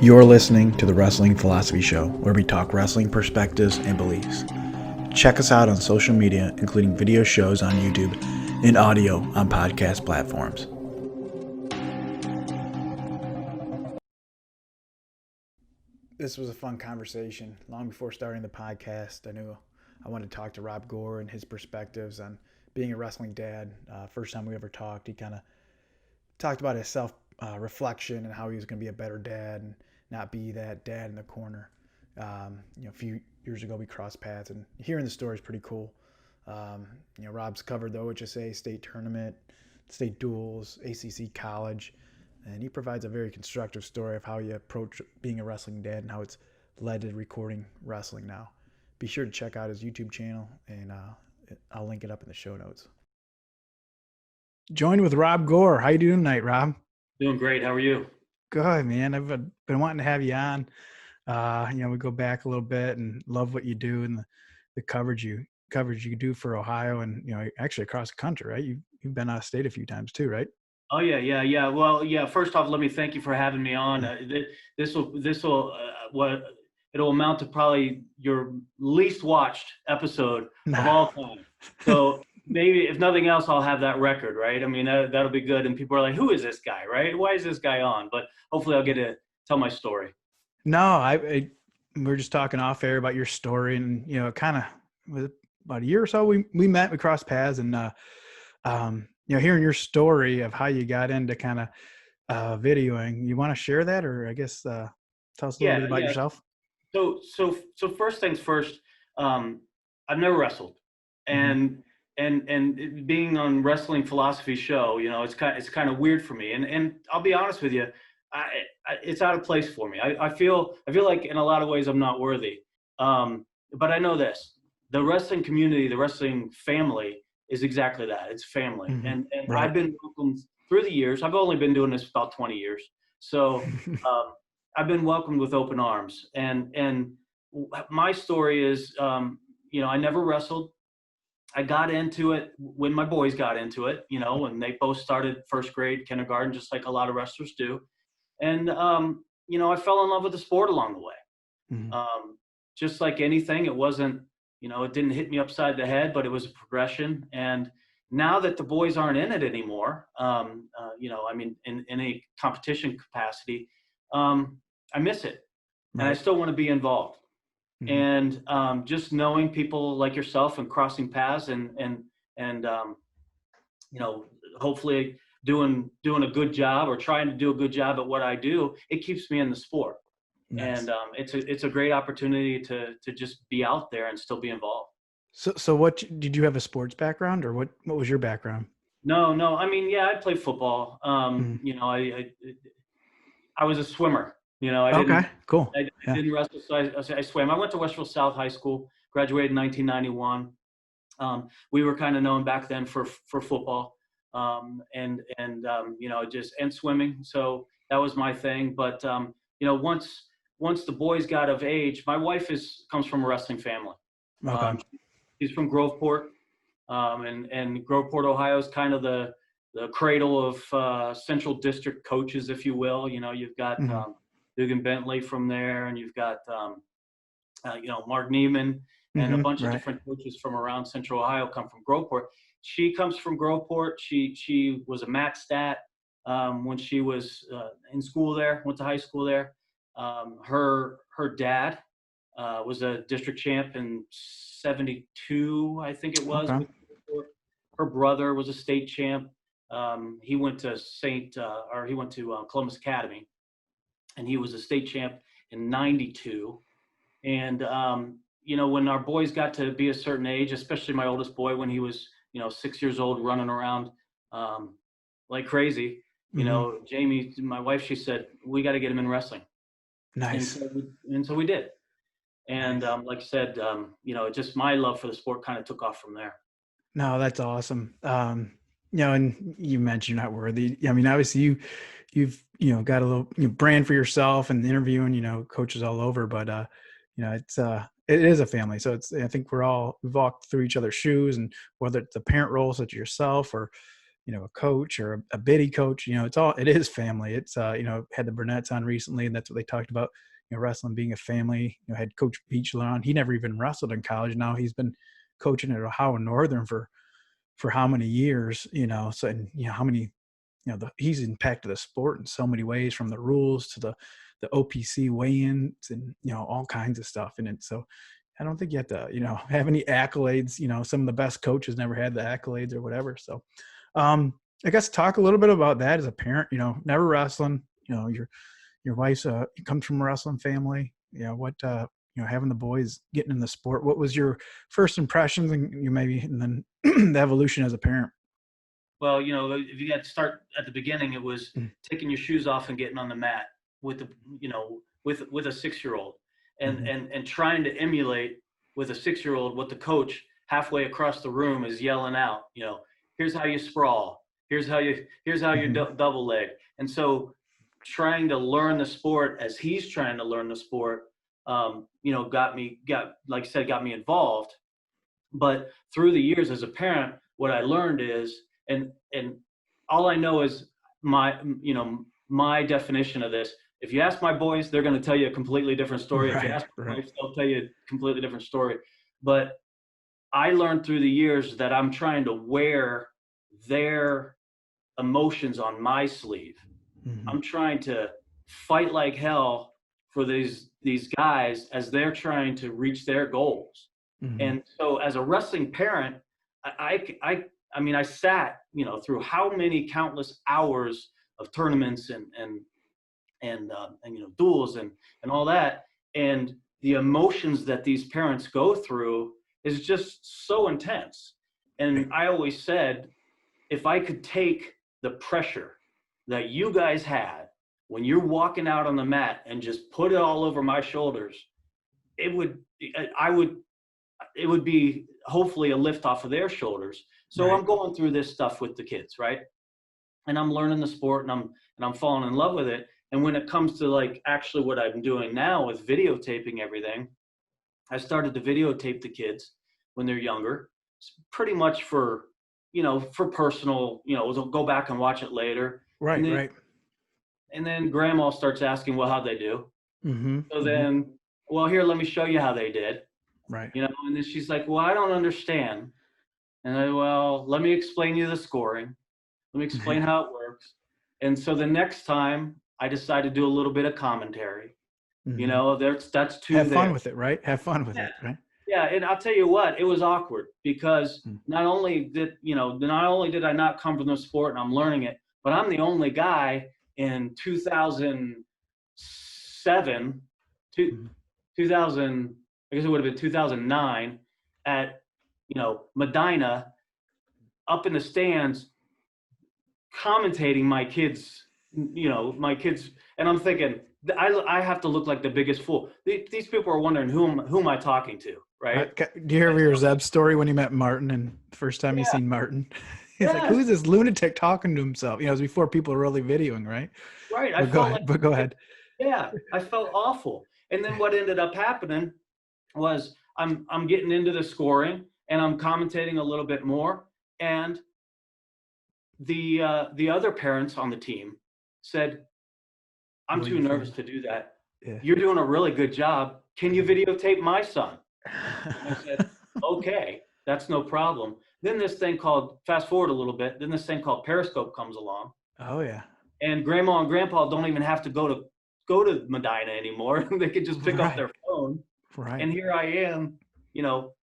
You're listening to the Wrestling Philosophy Show, where we talk wrestling perspectives and beliefs. Check us out on social media, including video shows on YouTube and audio on podcast platforms. This was a fun conversation. Long before starting the podcast, I knew I wanted to talk to Rob Gore and his perspectives on being a wrestling dad. First time we ever talked, he kind of talked about his self-reflection and how he was going to be a better dad and not be that dad in the corner. A few years ago we crossed paths, and hearing the story is pretty cool. Rob's covered the OHSAA state tournament, state duels, ACC college, and he provides a very constructive story of how you approach being a wrestling dad and how it's led to recording wrestling now. Be sure to check out his YouTube channel, and I'll link it up in the show notes. Joined with Rob Gore. How you doing tonight, Rob? Doing great. How are you? Good, man. I've been wanting to have you on. We go back a little bit and love what you do and the coverage you do for Ohio and actually across the country, right? You've been out of state a few times too, right? Oh yeah. Well, yeah. First off, let me thank you for having me on. It'll amount to probably your least watched episode of all time. So maybe if nothing else, I'll have that record, right? I mean, that'll be good. And people are like, "Who is this guy?" Right? Why is this guy on? But hopefully, I'll get to tell my story. No, we're just talking off air about your story, and kind of was about a year or so we met, we crossed paths, and hearing your story of how you got into kind of videoing. You want to share that, or I guess tell us a little bit about yourself? So first things first. I've never wrestled, and being on Wrestling Philosophy Show, it's kind of weird for me. And I'll be honest with you, it's out of place for me. I feel like in a lot of ways I'm not worthy. But I know this: the wrestling community, the wrestling family, is exactly that. It's family, and right. I've been welcomed through the years. I've only been doing this about 20 years, so I've been welcomed with open arms. And my story is, I never wrestled. I got into it when my boys got into it, when they both started first grade, kindergarten, just like a lot of wrestlers do. And, I fell in love with the sport along the way. Just like anything, it wasn't, it didn't hit me upside the head, but it was a progression. And now that the boys aren't in it anymore, in a competition capacity, I miss it. Right. And I still want to be involved. And just knowing people like yourself and crossing paths and hopefully doing a good job or trying to do a good job at what I do, it keeps me in the sport. Nice. And it's a great opportunity to just be out there and still be involved. So what did you have a sports background, or what was your background? No. I mean, yeah, I played football. I was a swimmer. Cool. I didn't wrestle, so I swam. I went to Westville South High School, graduated in 1991. We were kind of known back then for football, and swimming. So that was my thing. But once the boys got of age, my wife comes from a wrestling family. Okay. She's from Groveport, and Groveport, Ohio is kind of the cradle of Central District coaches, if you will. You've got Dugan Bentley from there, and you've got Mark Neiman and a bunch of different coaches from around Central Ohio come from Groveport. She comes from Groveport. She was a mat stat when she was in school there, went to high school there. Her dad was a district champ in 72, I think it was. Okay. Her brother was a state champ. He went to Columbus Academy, and he was a state champ in 92. And, when our boys got to be a certain age, especially my oldest boy, when he was, 6 years old, running around like crazy, Jamie, my wife, she said, we got to get him in wrestling. Nice. And so we did. And like I said, just my love for the sport kind of took off from there. No, that's awesome. And you mentioned you're not worthy. I mean, obviously you've got a little brand for yourself and interviewing, coaches all over, but it is a family. So I think we've walked through each other's shoes, and whether it's the parent role such as yourself or a coach or a biddy coach, it is family. It's, had the Burnett's on recently, and that's what they talked about, wrestling being a family. Had Coach Beachler on. He never even wrestled in college. Now he's been coaching at Ohio Northern for how many years, so, and, how many, he's impacted the sport in so many ways, from the rules to the OPC weigh-ins and, all kinds of stuff in it. So I don't think you have to, have any accolades. Some of the best coaches never had the accolades or whatever. So, I guess talk a little bit about that as a parent, never wrestling, your wife's, comes from a wrestling family. What, having the boys getting in the sport, what was your first impressions, and and then the evolution as a parent? Well, if you had to start at the beginning, it was Mm. taking your shoes off and getting on the mat with with a 6-year-old, and Mhm. and trying to emulate with a 6-year-old what the coach halfway across the room is yelling out. Here's how you sprawl. Here's how you Mhm. double leg. And so, trying to learn the sport as he's trying to learn the sport, got me involved. But through the years as a parent, what I learned is, and all I know is my definition of this. If you ask my boys, they're going to tell you a completely different story. If you Right. ask my Right. wife, they'll tell you a completely different story. But I learned through the years that I'm trying to wear their emotions on my sleeve. Mhm. I'm trying to fight like hell for these guys as they're trying to reach their goals. Mhm. And so, as a wrestling parent, I sat through how many countless hours of tournaments and duels and all that, and the emotions that these parents go through is just so intense. Right. And I always said, if I could take the pressure that you guys had when you're walking out on the mat and just put it all over my shoulders, it would I would it would be hopefully a lift off of their shoulders. So Right. I'm going through this stuff with the kids, right? And I'm learning the sport, and I'm falling in love with it. And when it comes to like actually what I'm doing now with videotaping everything, I started to videotape the kids when they're younger, pretty much for personal, go back and watch it later. And Right. then Right. grandma starts asking, well, how'd they do? Mhm. So Mhm. then, well, here, let me show you how they did. Right. And then she's like, well, I don't understand. And well, let me explain you the scoring. Let me explain how it works. And so the next time I decide to do a little bit of commentary, Mhm. that's two Have fun there. with it, right? Have fun with Yeah. it, right? Yeah. And I'll tell you what, it was awkward because Mm. not only did I not come from the sport and I'm learning it, but I'm the only guy in 2007, two, Mhm. 2000, I guess it would have been 2009 at, Medina, up in the stands commentating my kids, and I'm thinking, I have to look like the biggest fool. These people are wondering who am I talking to, right? Do you ever hear Zeb's story when he met Martin and the first time he Yeah, seen Martin? He's like, yes, "Who is this lunatic talking to himself?" It was before people were really videoing, right? right. I But go felt like, ahead. But go ahead. yeah, I felt awful. And then what ended up happening was I'm getting into the scoring and I'm commentating a little bit more, and the other parents on the team said, I'm What are too you nervous feeling? to do that. Yeah. You're doing a really good job. Can you videotape my son? And I said, okay, that's no problem. Then this thing called, fast forward a little bit, then this thing called Periscope comes along, Oh yeah. and grandma and grandpa don't even have to go to Medina anymore. They could just pick up Right. their phone. Right. And here I am, you know,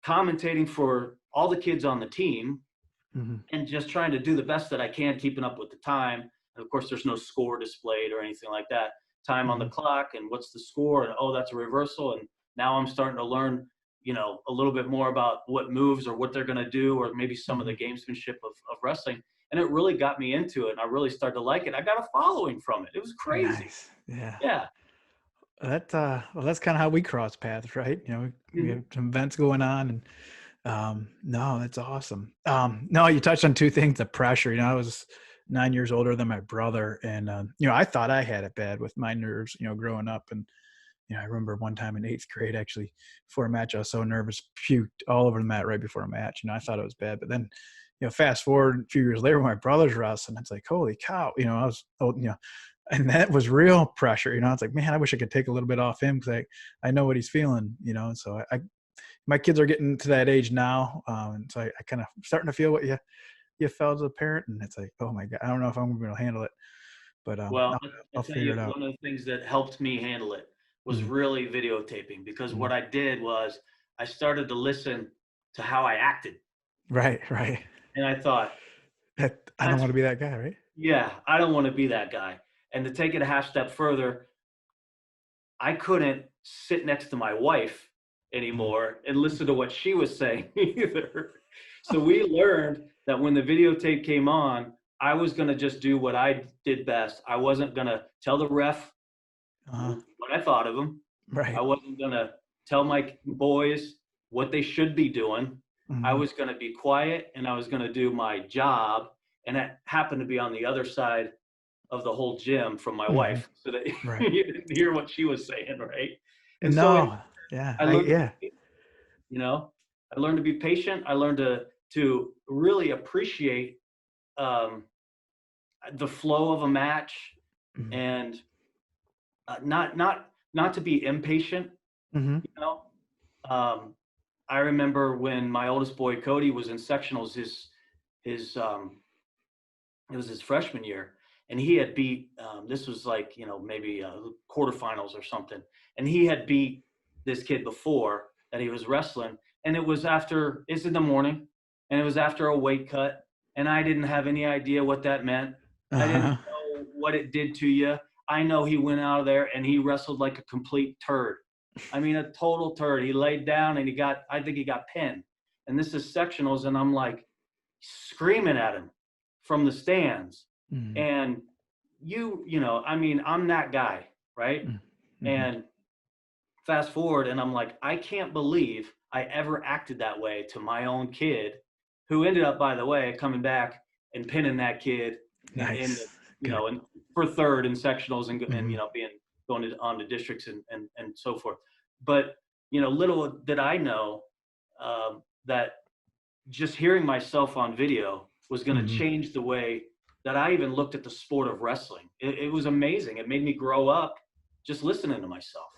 commentating for all the kids on the team Mhm. and just trying to do the best that I can, keeping up with the time. And of course, there's no score displayed or anything like that. Time on the Mhm. clock and what's the score, and oh, that's a reversal. And now I'm starting to learn, a little bit more about what moves or what they're going to do, or maybe some of the Mhm. gamesmanship of wrestling. And it really got me into it, and I really started to like it. I got a following from it. It was crazy. Nice. Yeah. Yeah. Well, that's kind of how we cross paths, right? We Mhm. have some events going on, and no, that's awesome. No, you touched on two things: the pressure. I was 9 years older than my brother, and I thought I had it bad with my nerves. Growing up, and I remember one time in eighth grade, actually, before a match, I was so nervous, puked all over the mat right before a match. I thought it was bad, but then fast forward a few years later, when my brother's wrestling, it's like, holy cow, I was, and that was real pressure. It's like, man, I wish I could take a little bit off him, because I know what he's feeling. So my kids are getting to that age now, and so I kind of starting to feel what you felt as a parent, and it's like, oh my God, I don't know if I'm going to be able to handle it, but Well, I I'll tell figure you, it out. one of the things that helped me handle it was Mhm, really videotaping, because mhm. what I did was I started to listen to how I acted. Right, right. And I thought, I don't that's, want to be that guy, right? yeah, I don't want to be that guy. And to take it a half step further, I couldn't sit next to my wife Mhm. anymore and listen to what she was saying either. So we learned that when the videotape came on, I was going to just do what I did best. I wasn't going to tell the ref Uh, what I thought of him. I right. wasn't going to tell my boys what they should be doing. I Mhm, was going to be quiet and I was going to do my job. And it happened to be on the other side of the whole gym from my mhm. wife, so that Right. you didn't hear what she was saying, right? And so No. Yeah. I learned to be, Yeah. you know, I learned to be patient. I learned to really appreciate um, the flow of a match, Mhm. and not to be impatient. Mhm. You know, um, I remember when my oldest boy Cody was in sectionals, his it was his freshman year, and he had beat this was like, maybe quarterfinals or something, and he had beat this kid before that he was wrestling, and it's in the morning, and it was after a weight cut, and I didn't have any idea what that meant. I didn't Uh-huh. know what it did to you. I know he went out of there and he wrestled like a complete turd. I mean, a total turd. He laid down and I think he got pinned, and this is sectionals, and I'm like screaming at him from the stands. Mhm. And I mean, I'm that guy, right? Mhm. Mhm. And fast forward, and I'm like, I can't believe I ever acted that way to my own kid, who ended up, by the way, coming back and pinning that kid in the, Nice. Good. and for third in sectionals, and Mhm. being going on to districts, and so forth. But little did I know that just hearing myself on video was going to Mhm. change the way that I even looked at the sport of wrestling. It was amazing. It made me grow up just listening to myself.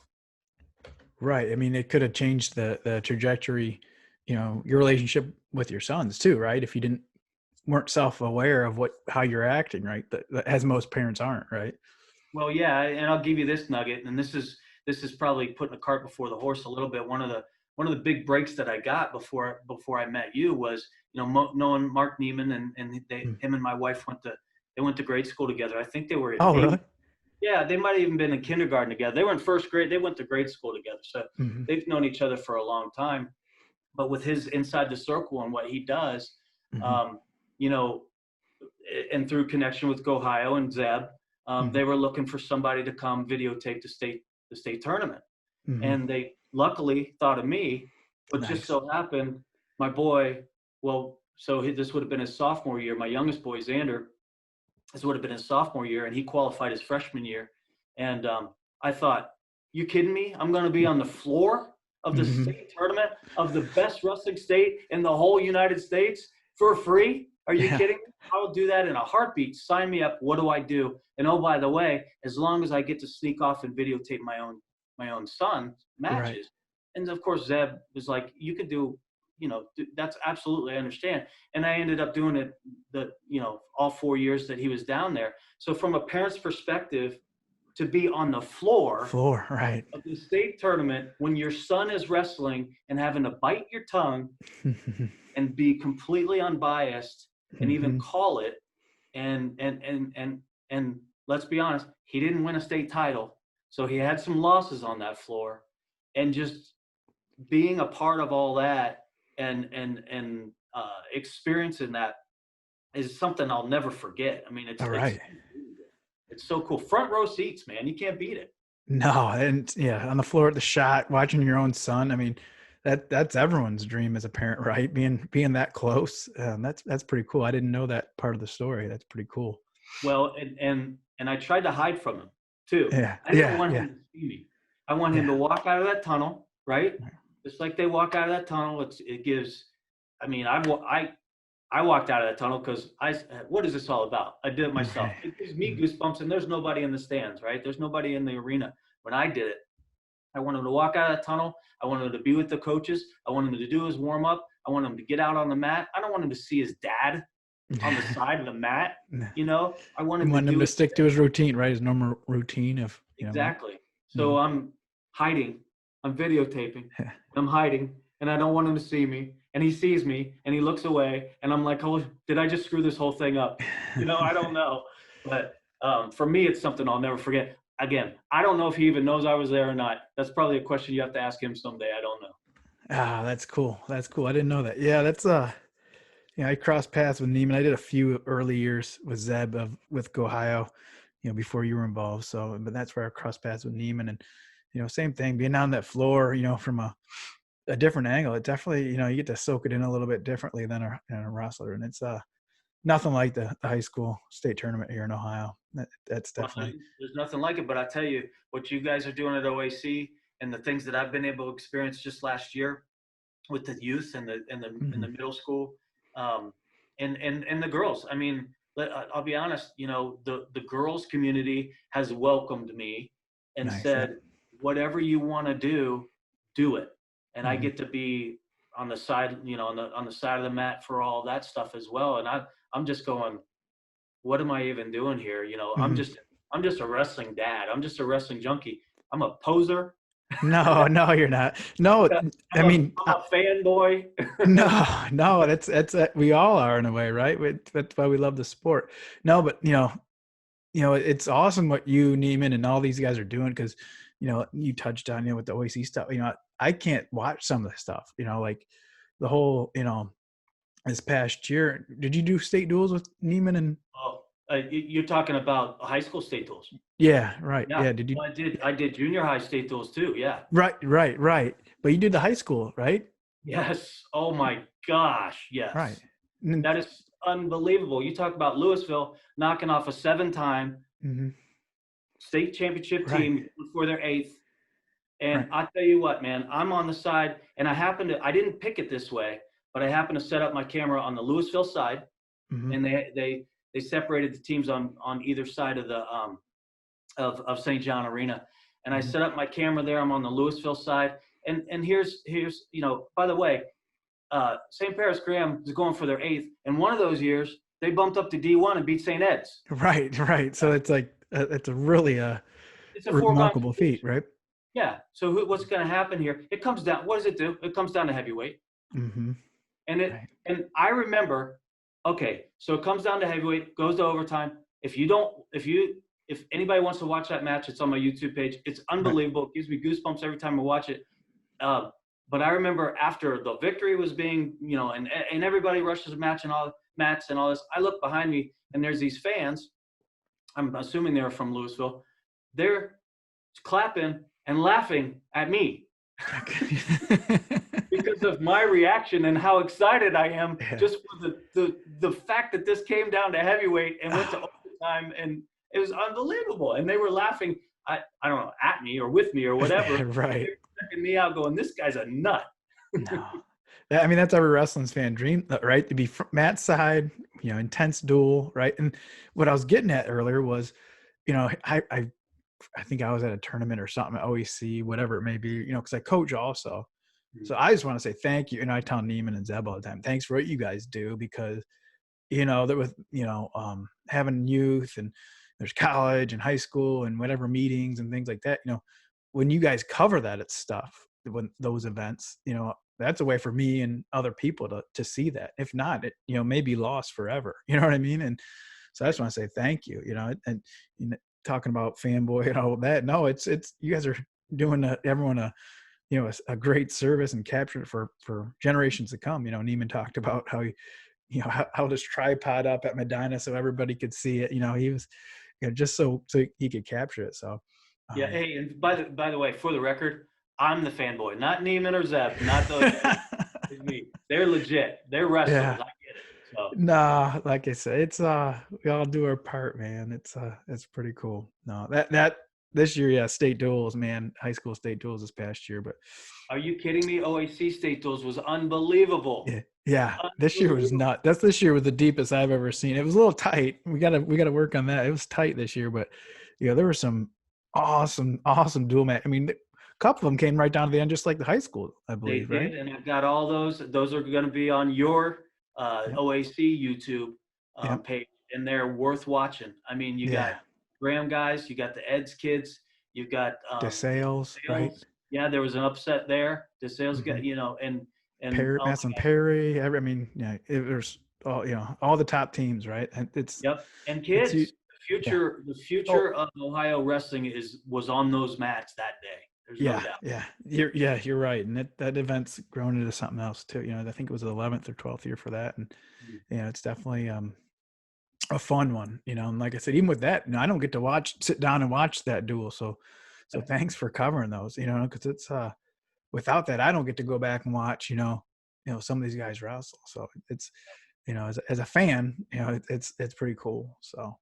Right. I mean, it could have changed the trajectory, your relationship with your sons too, right? If you weren't self-aware of how you're acting, right? As most parents aren't, right? Well, yeah, and I'll give you this nugget, and this is probably putting the cart before the horse a little bit. One of the big breaks that I got before I met you was, knowing Mark Neiman, and Mm. him and my wife went to grade school together. I think they were in Oh, eighth. really? Yeah, they might have even been in kindergarten together. They were in first grade. They went to grade school together. So Mhm. they've known each other for a long time. But with his Inside the Circle and what he does, Mhm. um, you know, and through connection with Ohio and Zeb, Mhm. they were looking for somebody to come videotape the state tournament. Mhm. And they luckily thought of me, but just Nice. so happened, my boy, well, so this would have been his sophomore year. My youngest boy, Xander, this would have been his sophomore year, and he qualified his freshman year. And I thought, you kidding me? I'm going to be on the floor of the Mhm. state tournament of the best wrestling state in the whole United States for free? Are you Yeah. kidding me? I will do that in a heartbeat. Sign me up. What do I do? And oh, by the way, as long as I get to sneak off and videotape my own son Right. matches. And of course, Zeb was like, you could do, that's absolutely, I understand. And I ended up doing it all 4 years that he was down there. So from a parent's perspective, to be on the floor Floor. Right. of the state tournament when your son is wrestling and having to bite your tongue and be completely unbiased and even Mhm. call it, and let's be honest, he didn't win a state title, so he had some losses on that floor, and just being a part of all that, and experiencing that is something I'll never forget. I mean, All it's right. it's so cool. Front row seats, man. You can't beat it. No, and yeah, on the floor at the shot, watching your own son. I mean, that's everyone's dream as a parent, right? Being that close. That's pretty cool. I didn't know that part of the story. That's pretty cool. Well, and I tried to hide from him too. Yeah. I didn't Yeah. want Yeah. him to see me. I want him Yeah. to walk out of that tunnel, right? Just like they walk out of that tunnel. It gives. I mean, I walked out of that tunnel because what is this all about? I did it myself. It gives me goosebumps, and there's nobody in the stands, right? There's nobody in the arena. When I did it, I want him to walk out of the tunnel. I want him to be with the coaches. I want him to do his warm up. I want him to get out on the mat. I don't want him to see his dad on the side of the mat. You know, I want him You want him to stick to his routine, right? His normal routine of exactly. So I'm hiding. I'm videotaping. I'm hiding, and I don't want him to see me. And he sees me, and he looks away, and I'm like, "Oh, did I just screw this whole thing up?" You know, I don't know. But for me, it's something I'll never forget. Again, I don't know if he even knows I was there or not. That's probably a question you have to ask him someday. I don't know. Ah, that's cool. That's cool. I didn't know that. Yeah, that's I crossed paths with Neiman. I did a few early years with Zeb with Ohio, before you were involved. So, but that's where I crossed paths with Neiman, and same thing, being on that floor, from a different angle. It definitely, you get to soak it in a little bit differently than a wrestler, and it's nothing like the high school state tournament here in Ohio. That's definitely there's nothing like it. But I tell you, what you guys are doing at OAC and the things that I've been able to experience just last year with the youth and the middle school, and the girls. I mean, I'll be honest. The girls community has welcomed me and said, whatever you want to do it. And I get to be on the side, on the side of the mat for all that stuff as well. And I'm just going, what am I even doing here? I'm just a wrestling dad. I'm just a wrestling junkie. I'm a poser. No, you're not. No, I'm a fanboy. no, that's we all are in a way, right? That's why we love the sport. No, but it's awesome what you, Neiman, and all these guys are doing, because you touched on with the OAC stuff. I can't watch some of the stuff. Like the whole this past year. Did you do state duels with Neiman and? Oh, you're talking about high school state duels. Yeah, right. Yeah. Did you? Well, I did junior high state duels too. Yeah. Right. But you did the high school, right? Yes. Oh my gosh. Yes. Right. That is unbelievable. You talk about Louisville knocking off a 7-time state championship team for their 8th. And I tell you what, man, I'm on the side, and I didn't pick it this way, but I happened to set up my camera on the Louisville side, and they separated the teams on either side of the of St. John Arena. And I set up my camera there. I'm on the Louisville side. And here's by the way, St. Paris Graham is going for their 8th. And one of those years, they bumped up to D1 and beat St. Ed's. Right. So it's like, it's a really it's a remarkable feat, right? Yeah. So what's going to happen here? It comes down. What does it do? It comes down to heavyweight. And and I remember, okay, so it comes down to heavyweight, goes to overtime. If anybody wants to watch that match, it's on my YouTube page. It's unbelievable. It gives me goosebumps every time I watch it. But I remember after the victory was being, and everybody rushes the match and all mats and all this, I look behind me and there's these fans. I'm assuming they're from Louisville. They're clapping and laughing at me because of my reaction and how excited I am just for the fact that this came down to heavyweight and went to overtime, and it was unbelievable. And they were laughing, I don't know, at me or with me or whatever. Right. They were checking me out going, this guy's a nut. No. I mean, that's every wrestling's fan dream, right? To be Matt's side, intense duel, right? And what I was getting at earlier was, I think I was at a tournament or something at OEC, whatever it may be, because I coach also. So I just want to say thank you. And I tell Neiman and Zeb all the time, thanks for what you guys do, because, that with, having youth and there's college and high school and whatever meetings and things like that, when you guys cover that at stuff, when those events, that's a way for me and other people to see that. If not, it, may be lost forever. You know what I mean? And so I just want to say thank you, and talking about fanboy and all of that. No, it's you guys are doing everyone a great service and captured it for generations to come. Neiman talked about how he held his tripod up at Medina so everybody could see it. He was just so he could capture it. So yeah. Hey, and by the way, for the record, I'm the fanboy, not Neiman or Zeb, not those. It's me. They're legit. They're wrestlers. Yeah. I get it. So. Nah, like I said, it's we all do our part, man. It's pretty cool. No, that this year, yeah, state duels, man, high school state duels this past year. But are you kidding me? OAC state duels was unbelievable. Yeah, this year was not. This year was the deepest I've ever seen. It was a little tight. We gotta work on that. It was tight this year, but there were some awesome dual match. I mean, a couple of them came right down to the end, just like the high school, I They believe, right? did, and I've got all those. Those are going to be on your Yep. OAC YouTube Yep. page, and they're worth watching. I mean, you got Yeah. Graham guys, you got the Eds kids, you've got DeSales, right? DeSales. Yeah, there was an upset there. DeSales got, Mm-hmm. and oh Mattson man, Perry. I mean, yeah, there's all the top teams, right? And yep. And it's kids, yeah. the Oh, future of Ohio wrestling was on those mats that day. There's no yeah, doubt. yeah. You're right. And that event's grown into something else too. I think it was the 11th or 12th year for that, and Mhm. it's definitely a fun one. And like I said, even with that, I don't get to sit down and watch that duel. So thanks for covering those. Because it's without that, I don't get to go back and watch. Some of these guys wrestle. So it's as a fan, it's pretty cool. So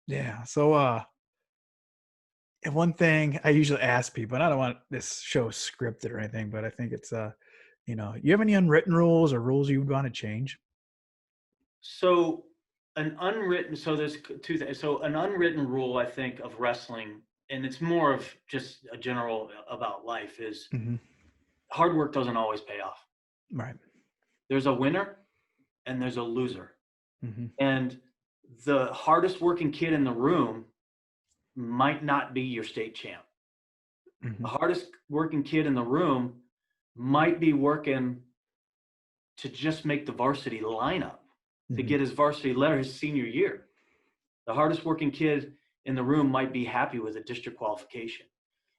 yeah. So and one thing I usually ask people, and I don't want this show scripted or anything, but I think it's you have any unwritten rules or rules you would want to change? So there's two things. So an unwritten rule, I think, of wrestling, and it's more of just a general about life, is Hmm. hard work doesn't always pay off. Right. There's a winner and there's a loser. Hmm. And the hardest working kid in the room might not be your state champ. Hmm. The hardest working kid in the room might be working to just make the varsity lineup, to Hmm. get his varsity letter his senior year. The hardest working kid in the room might be happy with a district qualification.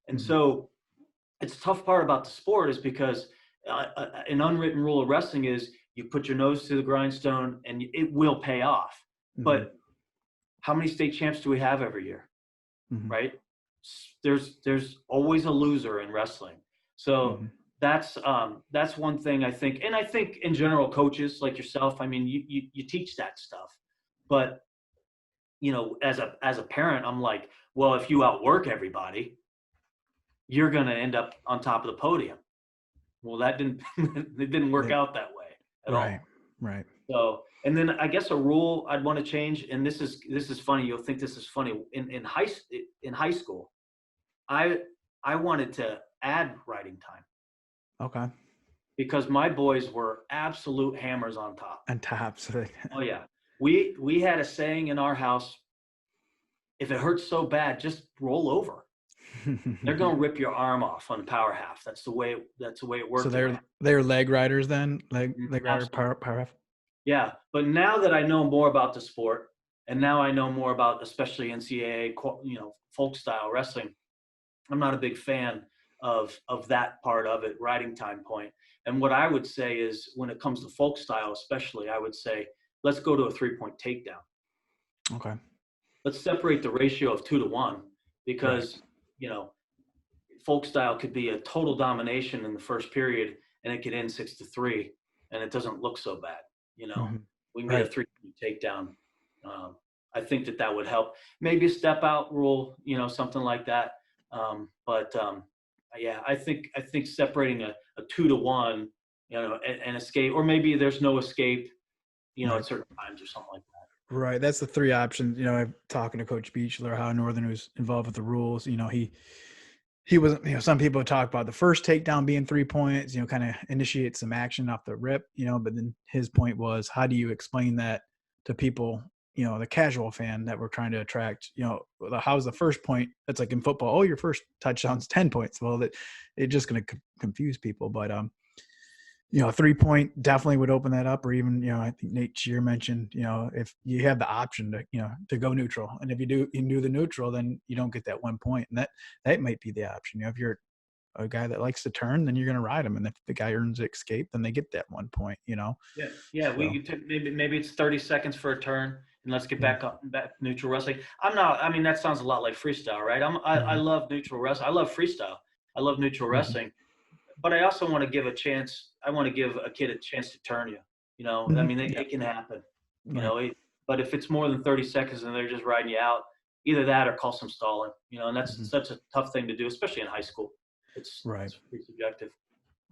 And Hmm. so it's a tough part about the sport is because an unwritten rule of wrestling is you put your nose to the grindstone and it will pay off. Hmm. But how many state champs do we have every year, Hmm. right? There's always a loser in wrestling. So Hmm. that's one thing I think, and I think in general, coaches like yourself, I mean, you teach that stuff, but as a parent, I'm like, well, if you outwork everybody, you're going to end up on top of the podium. Well, that didn't it didn't work out that way at Right. all. Right. So, and then I guess a rule I'd want to change, and this is funny. You'll think this is funny. In high school, I I wanted to add writing time Okay. because my boys were absolute hammers on top. And taps. Oh yeah, we had a saying in our house: if it hurts so bad, just roll over. They're gonna rip your arm off on the power half. That's the way it So worked in my they're leg riders then, leg rider absolutely. power half. Yeah, but now that I know more about the sport, and now I know more about especially NCAA, folk style wrestling, I'm not a big fan of that part of it, riding time point. And what I would say is, when it comes to folk style, especially, I would say let's go to a 3-point takedown. Okay. Let's separate the ratio of 2-1 Right. because you know folk style could be a total domination in the first period and it could end 6-3 and it doesn't look so bad. You know, Hmm. we can get a Right. 3-point takedown. I think that would help. Maybe a step out rule, something like that. But yeah, I think separating a 2-1, and escape, or maybe there's no escape, Right. at certain times or something like that. Right. That's the three options. I'm talking to Coach Beechler, how Northern was involved with the rules. He wasn't, some people talk about the first takedown being 3 points, kind of initiate some action off the rip, but then his point was, how do you explain that to people, the casual fan that we're trying to attract, how's the first point? That's like in football. Oh, your first touchdown's 10 points. Well, that it's just going to confuse people. But, 3-point definitely would open that up. Or even, I think Nate Shear mentioned, if you have the option to, to go neutral, and if you do the neutral, then you don't get that 1 point, and that might be the option. If you're a guy that likes to turn, then you're going to ride him, and if the guy earns escape, then they get that 1 point. Yeah, yeah. So. Maybe it's 30 seconds for a turn, and let's get Mhm. back neutral wrestling. I'm not. I mean, that sounds a lot like freestyle, right? I Mhm. love neutral wrestling. I love freestyle. I love neutral Mhm. wrestling, but I also want to give a chance. I want to give a kid a chance to turn you. I Mhm. mean, Yeah. it can happen. You Right. know, it, but if it's more than 30 seconds and they're just riding you out, either that or call some stalling. And that's Mhm. such a tough thing to do, especially in high school. Right. It's pretty subjective.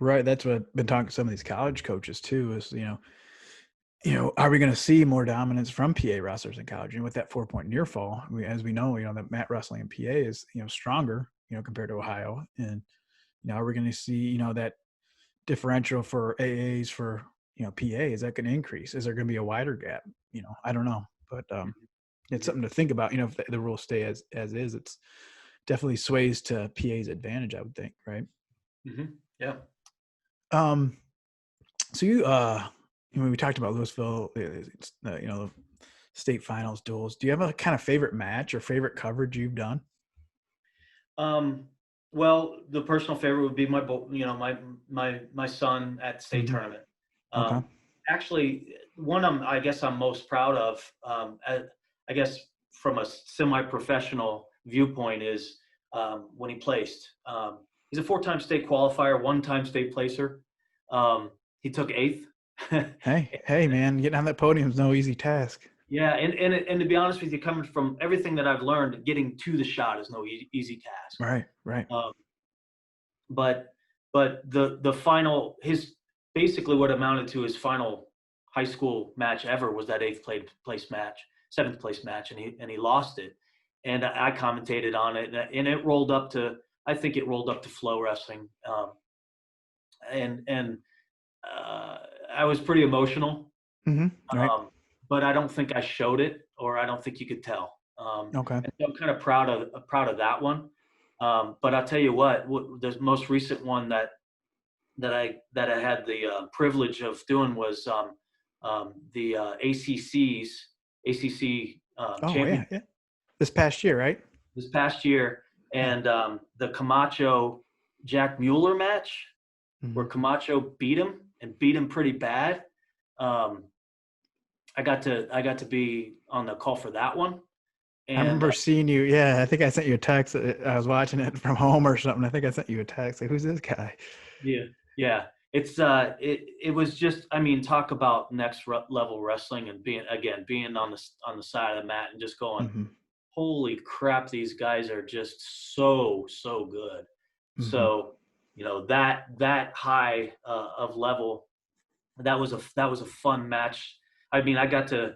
Right. That's what I've been talking to some of these college coaches too, is, are we going to see more dominance from PA wrestlers in college? And with that 4-point near fall, as we know, that mat wrestling in PA is, stronger, compared to Ohio. And, are we going to see, that differential for AAs for, PA? Is that going to increase? Is there going to be a wider gap? I don't know, but it's something to think about. If the rules stay as is, it's definitely sways to PA's advantage, I would think. Right. Mm-hmm. Yeah. So we talked about Louisville, the state finals duels. Do you have a kind of favorite match or favorite coverage you've done? Well, the personal favorite would be my son at state Mm-hmm. tournament. Okay. Actually, one I guess I'm most proud of, I guess from a semi-professional viewpoint, is when he placed. He's a 4-time state qualifier, 1-time state placer. He took 8th. Hey, man, getting on that podium is no easy task. Yeah, and to be honest with you, coming from everything that I've learned, getting to the shot is no easy task. Right. But the final, his basically what amounted to his final high school match ever was that 7th place match, and he lost it. And I commentated on it, and it rolled up to, I think it rolled up to Flow Wrestling, and I was pretty emotional. Mm-hmm. Right. But I don't think I showed it, or I don't think you could tell. Okay. And so I'm kind of proud of that one. But I'll tell you what, the most recent one that I had the privilege of doing was the ACC champion Yeah. This past year, right? this past year, and the Camacho Jack Mueller match, Mm-hmm. where Camacho beat him pretty bad. I got to be on the call for that one. And I remember seeing you. Yeah, I think I sent you a text. I was watching it from home or something. I think I sent you a text. Like, who's this guy? Yeah. It's it was just, I mean, talk about next level wrestling, and being on the side of the mat and just going, Mm-hmm. holy crap, these guys are just so good. Mm-hmm. So that high of level, that was a fun match. I mean, I got to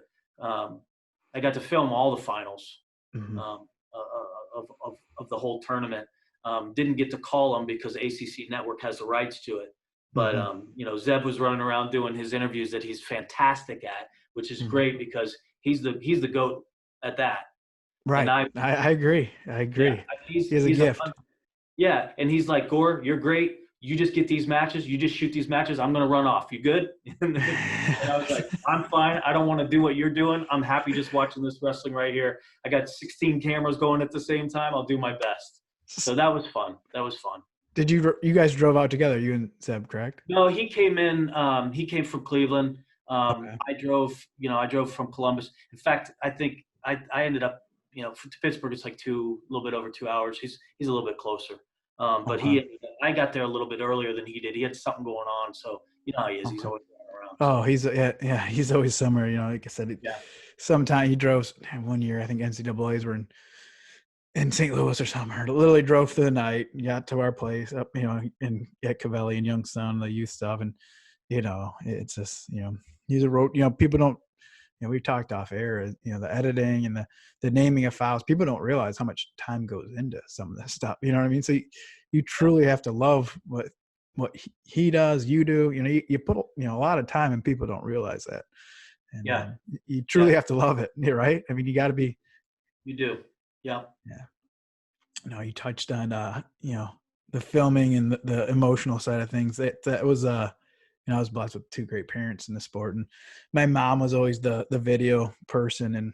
film all the finals. Mm-hmm. Of the whole tournament. Didn't get to call them because ACC Network has the rights to it. But Zeb was running around doing his interviews that he's fantastic at, which is great because he's the GOAT at that. Right. And I agree. Yeah, he has a gift. And he's like, Gore, you're great. You just get these matches. You just shoot these matches. I'm gonna run off. You good? And I was like, I'm fine. I don't want to do what you're doing. I'm happy just watching this wrestling right here. I got 16 cameras going at the same time. I'll do my best. So that was fun. Did you guys drove out together? You and Zeb, correct? No, he came in. He came from Cleveland. Okay. I drove from Columbus. In fact, I think I ended up, to Pittsburgh. It's like a little bit over 2 hours. He's a little bit closer. But I got there a little bit earlier than he did. He had something going on, so you know how he is. He's always around. Oh, he's always somewhere. Like I said, sometime he drove 1 year. I think NCAA's were in St. Louis or somewhere. Literally drove through the night, got to our place up, at Cavelli and Youngstown, the youth stuff, and it's just he's a road. People don't. We talked off air. The editing and the naming of files. People don't realize how much time goes into some of this stuff. You know what I mean? So you truly have to love what he does. You do. You put a lot of time, and people don't realize that. And you truly have to love it. Right? I mean, you got to be. You do. Yeah. No, you touched on the filming and the emotional side of things. That was I was blessed with 2 great parents in the sport, and my mom was always the video person, and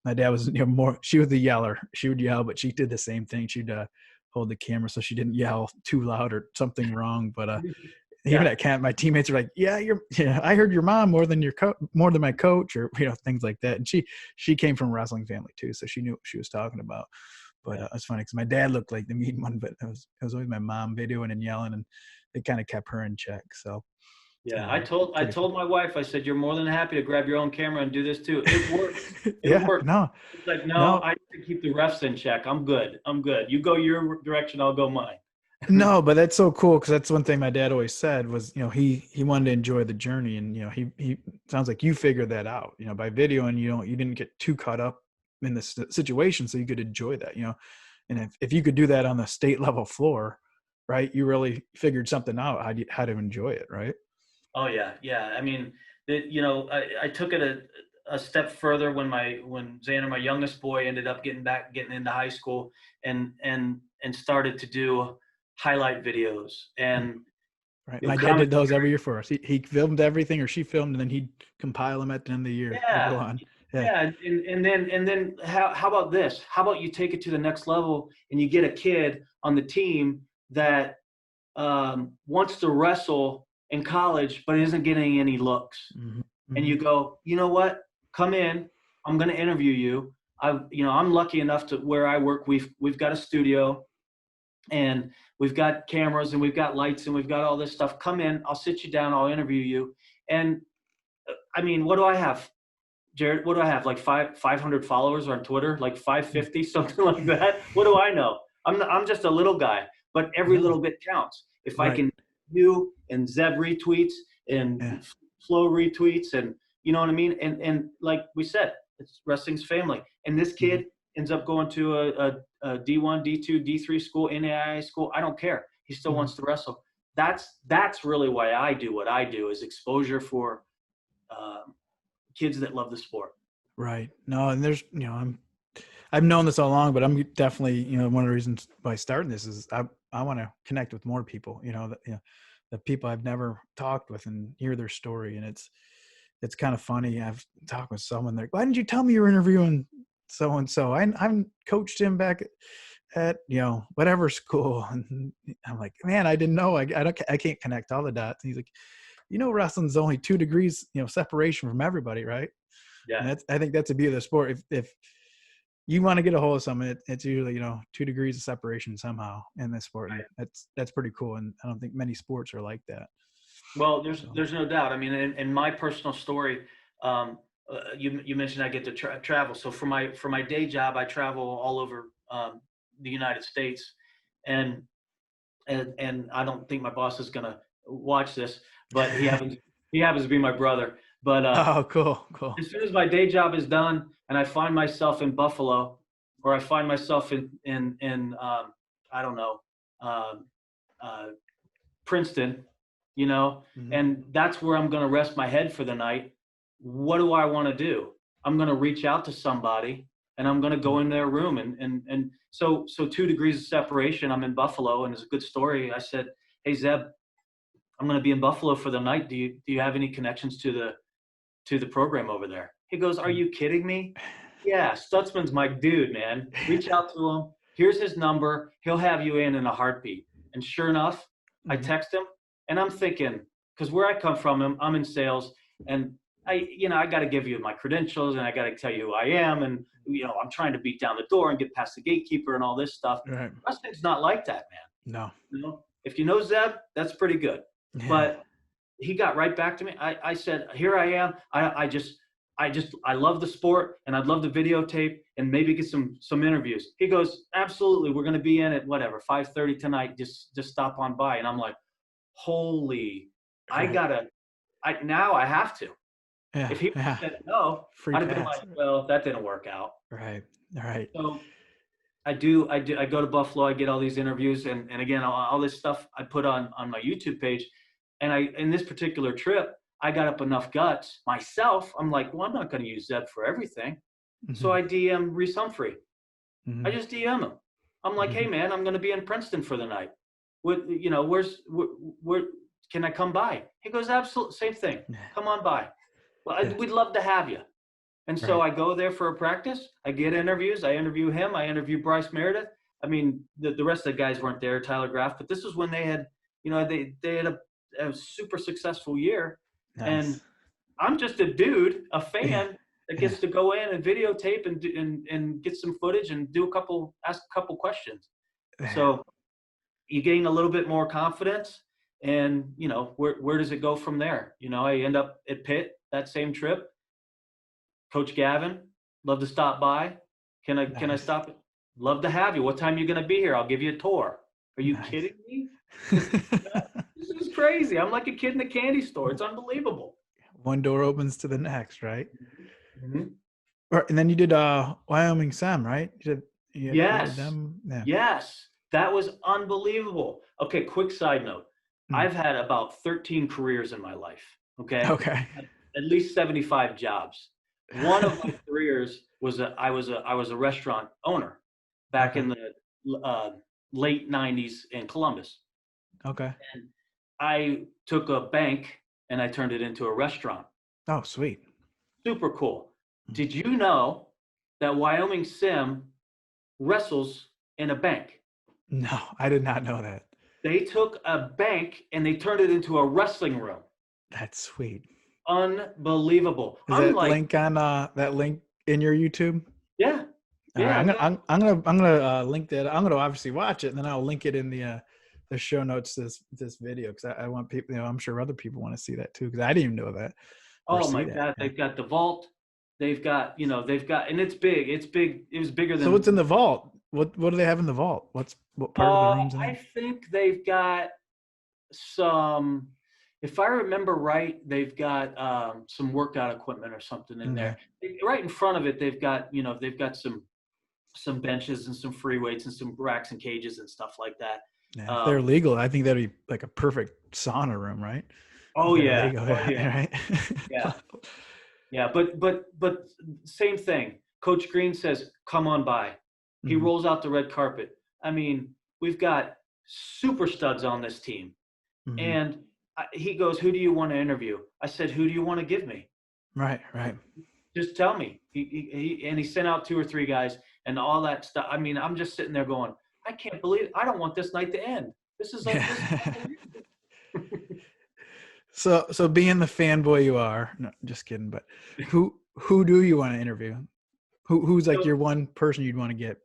my dad was more. She was the yeller. She would yell, but she did the same thing. She'd hold the camera so she didn't yell too loud or something wrong. But even at camp, my teammates are like, I heard your mom more than more than my coach, or things like that. And she came from a wrestling family too, so she knew what she was talking about. But it's funny because my dad looked like the mean one, but it was always my mom videoing and yelling, and it kind of kept her in check. So. Yeah, I told my wife, I said, you're more than happy to grab your own camera and do this too. It works. It works. No. It's like, no, I have to keep the refs in check. I'm good. You go your direction, I'll go mine. No, but that's so cool because that's one thing my dad always said was, he wanted to enjoy the journey, and he sounds like you figured that out, by video, and you didn't get too caught up in the situation, so you could enjoy that, and if you could do that on the state level floor, right, you really figured something out how to enjoy it, right? Oh yeah, yeah. I mean, I took it a step further when Xander, my youngest boy, ended up getting into high school, and started to do highlight videos and Right. My dad did those every year for us. He filmed everything, or she filmed, and then he'd compile them at the end of the year and go yeah, on. Yeah. yeah. And then how about this? How about you take it to the next level and you get a kid on the team that wants to wrestle in college but isn't getting any looks, Mm-hmm. and Mm-hmm. you go, you know what? Come in. I'm going to interview you. I'm lucky enough to where I work. We've got a studio, and we've got cameras, and we've got lights, and we've got all this stuff. Come in. I'll sit you down. I'll interview you. And I mean, what do I have, Jared? What do I have? Like 500 followers on Twitter, like 550, something like that. What do I know? I'm just a little guy, but every No. little bit counts. If I Right. can you and Zeb retweets and Yeah. Flo retweets, and you know what I mean? And like we said, it's wrestling's family. And this kid Mm-hmm. ends up going to a D1, D2, D3 school, NAIA school. I don't care. He still Mm-hmm. wants to wrestle. That's really why I do what I do, is exposure for kids that love the sport. Right. No, and there's, I've known this all along, but I'm definitely, one of the reasons by starting this is I want to connect with more people, the people I've never talked with and hear their story. And it's kind of funny. I've talked with someone, they're like, why didn't you tell me you were interviewing so-and-so? I'm coached him back at, whatever school. And I'm like, man, I didn't know. I can't connect all the dots. And he's like, wrestling's only 2 degrees, separation from everybody. Right. Yeah. And I think that's the beauty of the sport. If you want to get a hold of someone, it's usually 2 degrees of separation somehow in this sport, and that's pretty cool. And I don't think many sports are like that. Well, there's no doubt. I mean, in my personal story, you mentioned I get to travel. So for my day job, I travel all over the United States, and I don't think my boss is gonna watch this, but he happens to be my brother. But Oh, cool. as soon as my day job is done and I find myself in Buffalo, or I find myself in I don't know, um, Princeton, Mm-hmm. and that's where I'm going to rest my head for the night. What do I want to do? I'm going to reach out to somebody, and I'm going to go in their room, and so 2 degrees of separation. I'm in Buffalo, and it's a good story. I said, hey Zeb, I'm going to be in Buffalo for the night. Do you have any connections to the program over there? He goes, are you kidding me? Yeah, Stutzman's my dude, man. Reach out to him. Here's his number. He'll have you in a heartbeat. And sure enough, I Mm-hmm. text him, and I'm thinking, because where I come from, I'm in sales, and I got to give you my credentials, and I got to tell you who I am, and I'm trying to beat down the door and get past the gatekeeper and all this stuff. Right. Wrestling's not like that, man. No. If you know Zeb, that's pretty good. Yeah. But he got right back to me. I said, here I am. I love the sport, and I'd love to videotape and maybe get some interviews. He goes, absolutely. We're going to be in at whatever, 5:30 tonight. Just stop on by. And I'm like, holy, Right. now I have to. Yeah. If he said no, Free I'd have been pass. like, well, that didn't work out. Right. So I go to Buffalo, I get all these interviews, and again, all this stuff I put on my YouTube page. And in this particular trip, I got up enough guts myself. I'm like, well, I'm not going to use Zeb for everything. Mm-hmm. So I DM Reese Humphrey. Mm-hmm. I just DM him. I'm like, hey man, I'm going to be in Princeton for the night. Where can I come by? He goes, absolutely, same thing. Come on by. Well, we'd love to have you. And so I go there for a practice. I get interviews. I interview him. I interview Bryce Meredith. I mean, the rest of the guys weren't there, Tyler Graff, but this was when they had, they had a super successful year. Nice. And I'm just a dude, a fan that gets to go in and videotape and get some footage and ask a couple questions. So you gain a little bit more confidence, and where does it go from there? I end up at Pitt that same trip. Coach Gavin, love to stop by. Can I stop? Love to have you. What time are you going to be here? I'll give you a tour. Are you Nice. kidding me? This is crazy. I'm like a kid in a candy store. It's unbelievable. One door opens to the next, right? Mhm. And then you did Wyoming Sam, right? You did Yes. them. Yeah. Yes. That was unbelievable. Okay, quick side note. Mm. I've had about 13 careers in my life. Okay. Okay. At least 75 jobs. One of my careers was I was a restaurant owner back Okay. in the late 90s in Columbus. Okay. And I took a bank and I turned it into a restaurant. Oh, sweet. Super cool. Mm. Did you know that Wyoming Sim wrestles in a bank? No, I did not know that. They took a bank and they turned it into a wrestling room. That's sweet. Unbelievable. Is I'm that like, link on that link in your YouTube? yeah, All right, yeah, exactly. I'm gonna link that. I'm gonna obviously watch it, and then I'll link it in the show notes to this video because I want people. I'm sure other people want to see that too because I didn't even know that or Oh see my that. God, Yeah. they've got the vault. They've got, they've got, and it's big. It's big. It was bigger So what's than. in the vault? What do they have in the vault? What part of the rooms in I there? think they've got some. If I remember right, they've got some workout equipment or something in Okay. there. Right in front of it, they've got some benches and some free weights and some racks and cages and stuff like that. Yeah, if they're Um, legal, I think that'd be like a perfect sauna room, right? If oh they're yeah, legal, oh yeah, right? yeah, yeah. But same thing. Coach Green says, "Come on by." He Hmm. rolls out the red carpet. I mean, we've got super studs on this team, Hmm. and he goes, "Who do you want to interview?" I said, "Who do you want to give me? Right, right. Just tell me." And he sent out 2 or 3 guys and all that stuff. I mean, I'm just sitting there going, "I can't believe it. I don't want this night to end. This is Yeah. unbelievable." So being the fanboy you are, no, just kidding, but who do you want to interview? Who's like So, your one person you'd want to get?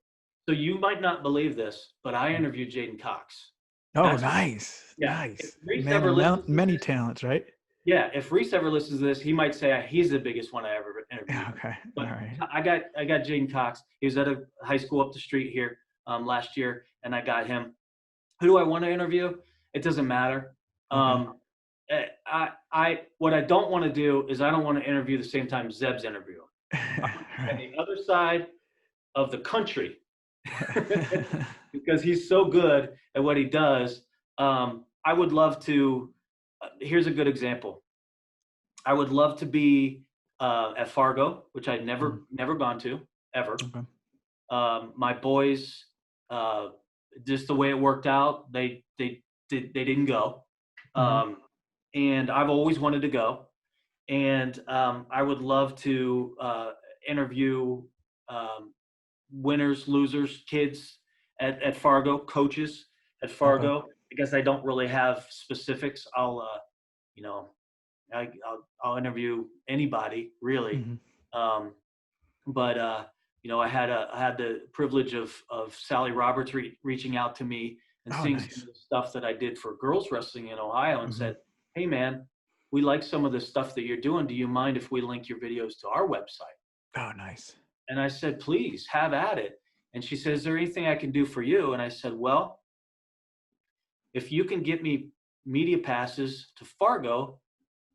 so you might not believe this, but I interviewed Jaden Cox. Oh, That's nice, Yeah. If nice. Reese Man ever of listens to many this, talents, right? yeah, if Reese ever listens to this, he might say he's the biggest one I ever Yeah, interviewed. okay, all But right. I got Jaden Cox. He was at a high school up the street here last year, and I got him. Who do I want to interview? It doesn't matter. Okay. Um, I what I don't want to do is I don't want to interview the same time Zeb's interviewing. I want to be on Right. the other side of the country because he's so good at what he does. I would love to. Here's a good example. I would love to be at Fargo, which I'd Mm, never gone to ever. okay. My boys, uh, just the way it worked out, they didn't go, Hmm. um, and I've always wanted to go. And I would love to interview um, winners, losers, kids at Fargo, coaches at Okay. Fargo. I guess I don't really have specifics. You know, I'll interview anybody really. Hmm. Um, but I had the privilege of Sally Roberts reaching out to me and Oh, seeing some nice. of the stuff that I did for girls wrestling in Ohio and Hmm. said, "Hey man, we like some of the stuff that you're doing. Do you mind if we link your videos to our website?" Oh, nice. And I said, "Please, have at it." And she said, "Is there anything I can do for you?" And I said, "Well, if you can get me media passes to Fargo,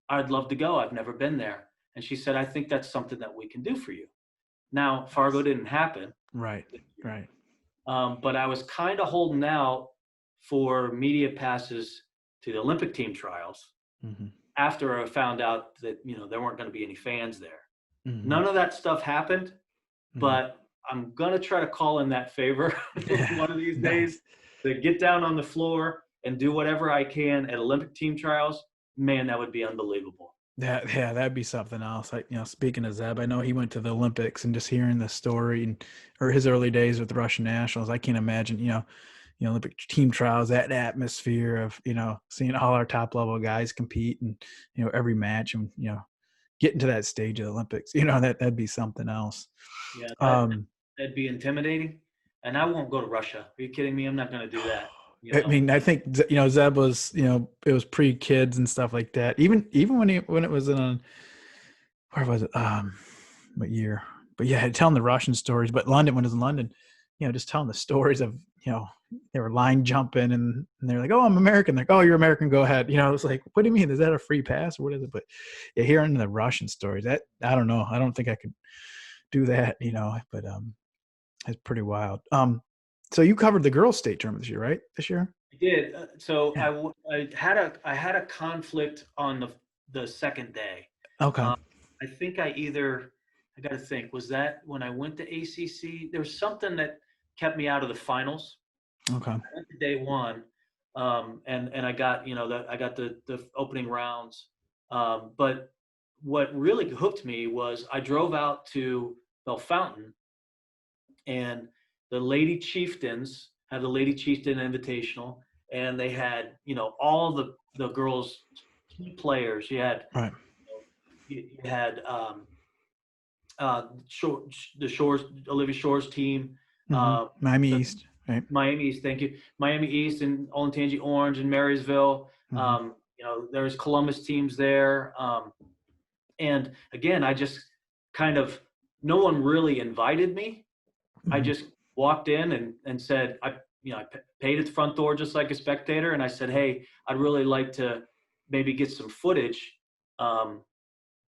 I'd love to go. I've never been there." And she said, "I think that's something that we can do for you." Now, Fargo Nice. didn't happen Right. this year, Right. but I was kind of holding out for media passes to the Olympic team trials Hmm. after I found out that there weren't going to be any fans there. Hmm. None of that stuff happened, Hmm. but I'm gonna try to call in that favor Yeah. one of these days Nice. to get down on the floor and do whatever I can at Olympic team trials. Man, that would be unbelievable. Yeah, that'd be something else. Like, speaking of Zeb, I know he went to the Olympics and just hearing the story or his early days with the Russian nationals, I can't imagine, Olympic team trials, that atmosphere of, seeing all our top level guys compete and, every match and, getting to that stage of the Olympics, that'd be something else. Yeah, Um, that'd be intimidating. And I won't go to Russia. Are you kidding me? I'm not gonna do that. You I know. mean, I think, Zeb was, it was pre-kids and stuff like that. Even when it was in, where was it? What year? But yeah, telling the Russian stories. But London, when it was in London, just telling the stories of they were line jumping and they're like, "Oh, I'm American." Like, "Oh, you're American. Go ahead." It's like, what do you mean? Is that a free pass or what is it? But yeah, hearing the Russian stories, that I don't know. I don't think I could do that. But it's pretty wild. So you covered the girls' state tournament this year, right? This year? I did. So Yeah. I had a conflict on the second day. Okay. Um, I think I got to think, was that when I went to ACC? There was something that kept me out of the finals. Okay. I went to day one, and I got I got the opening rounds. But what really hooked me was I drove out to Bellefontaine, and the Lady Chieftains had the Lady Chieftain Invitational, and they had all the girls key players. Right. You had Shore, the Shores, Olivia Shore's team, Mm-hmm. Miami the East. Right. Miami East, thank you, Miami East, and Olentangy Orange and Marysville. Mm-hmm. There's Columbus teams there, and again, I just kind of no one really invited me. I Mm-hmm. just walked in and said, I paid at the front door just like a spectator, and I said, hey, I'd really like to maybe get some footage.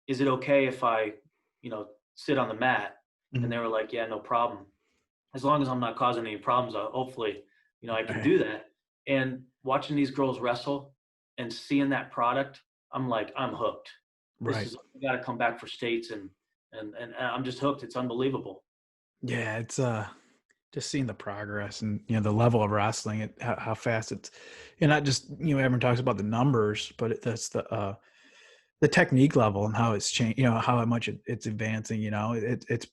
Is it okay if I, sit on the mat? And Mm-hmm. they were like, yeah, no problem. As long as I'm not causing any problems, hopefully, I can Right. do that. And watching these girls wrestle and seeing that product, I'm like, I'm hooked. Right. I got to come back for states, and I'm just hooked. It's unbelievable. Yeah, it's just seeing the progress and the level of wrestling, how fast it's, and not just everyone talks about the numbers, but that's the technique level and how it's changed. How much it's advancing. It's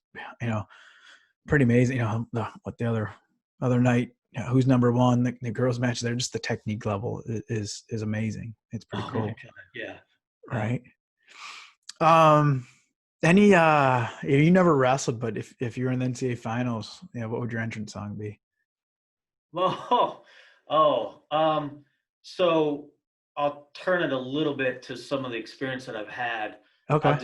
pretty amazing. The other night, who's number one, the girls match there, just the technique level is amazing. It's pretty Oh my cool, God. Yeah. Yeah. right? Um, any you never wrestled, but if you were in the NCAA finals, what would your entrance song be? Well, so I'll turn it a little bit to some of the experience that I've had. Okay. I'll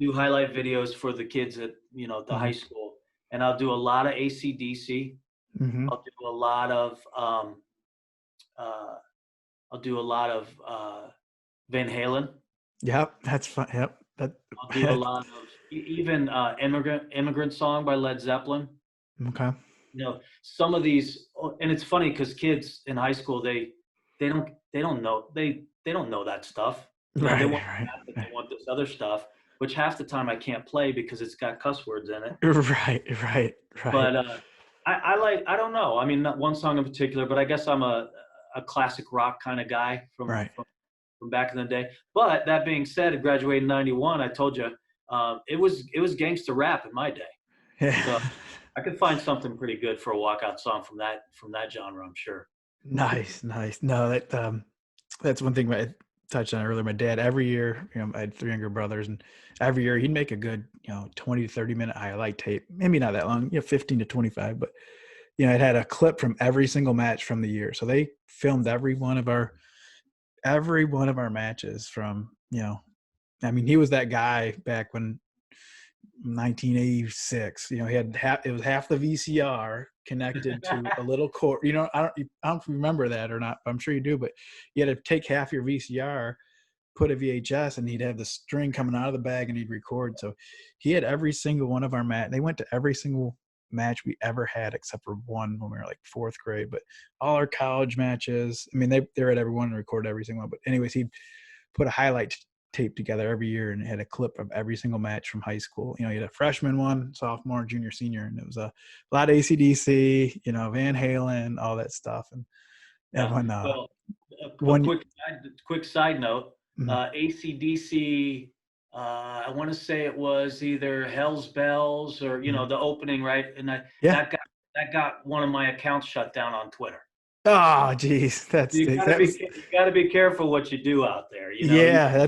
do highlight videos for the kids at, the high Mm-hmm. school, and I'll do a lot of ACDC. Mm-hmm. I'll do a lot of, uh, I'll do a lot of Van Halen. Yep, that's fun. Yep, I'll do a lot of even immigrant song by Led Zeppelin. okay. Some of these, and it's funny because kids in high school, they don't know that stuff. They Right, want that, but they want this other stuff, which half the time I can't play because it's got cuss words in it. right. But I don't know. I mean, not one song in particular, but I guess I'm a classic rock kind of guy Right. from back in the day. But that being said, I graduated in '91. I told you, it was gangster rap in my day. Yeah. So I could find something pretty good for a walkout song from that genre, I'm sure. Nice, nice. No, that's one thing I touched on earlier. My dad, every year, I had three younger brothers, and every year he'd make a good, 20 to 30 minute highlight tape. Maybe not that long, 15 to 25, but it had a clip from every single match from the year. So they filmed every one of our matches from, I mean, he was that guy back when 1986. He had it was half the VCR connected to a little cord. I don't remember that or not. I'm sure you do, but you had to take half your VCR, put a VHS, and he'd have the string coming out of the bag, and he'd record. So he had every single one of our match. They went to every single match we ever had except for one when we were like fourth grade. But all our college matches, I mean, they were at every one and recorded every single one. But anyways, he'd put a highlight tape together every year and it had a clip of every single match from high school. You had a freshman one, sophomore, junior, senior, and it was a lot of ACDC, Van Halen, all that stuff. And Yeah. when Well, a one quick side note, mm, AC/DC, I want to say it was either Hell's Bells or, mm, the opening, right? And yeah. that got one of my accounts shut down on Twitter. Oh geez, that You stinks. gotta That be was you gotta be careful what you do out there. yeah,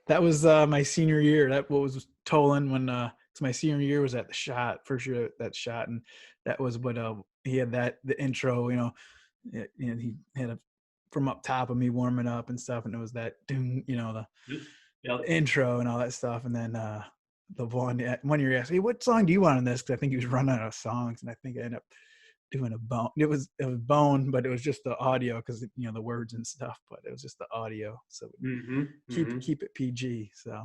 that was my senior year. That what was tolling when so my senior year was at the shot, first year at that shot, and that was what he had the intro, and he had a from up top of me warming up and stuff, and it was that doom, Yep. Yep. the intro and all that stuff, and then the one year he asked me, "What song do you want on this?" Because I think he was running out of songs, and I think I ended up doing a bone. It was bone, but it was just the audio because the words and stuff. But it was just the audio, so Mm-hmm. Mm-hmm. keep it PG. So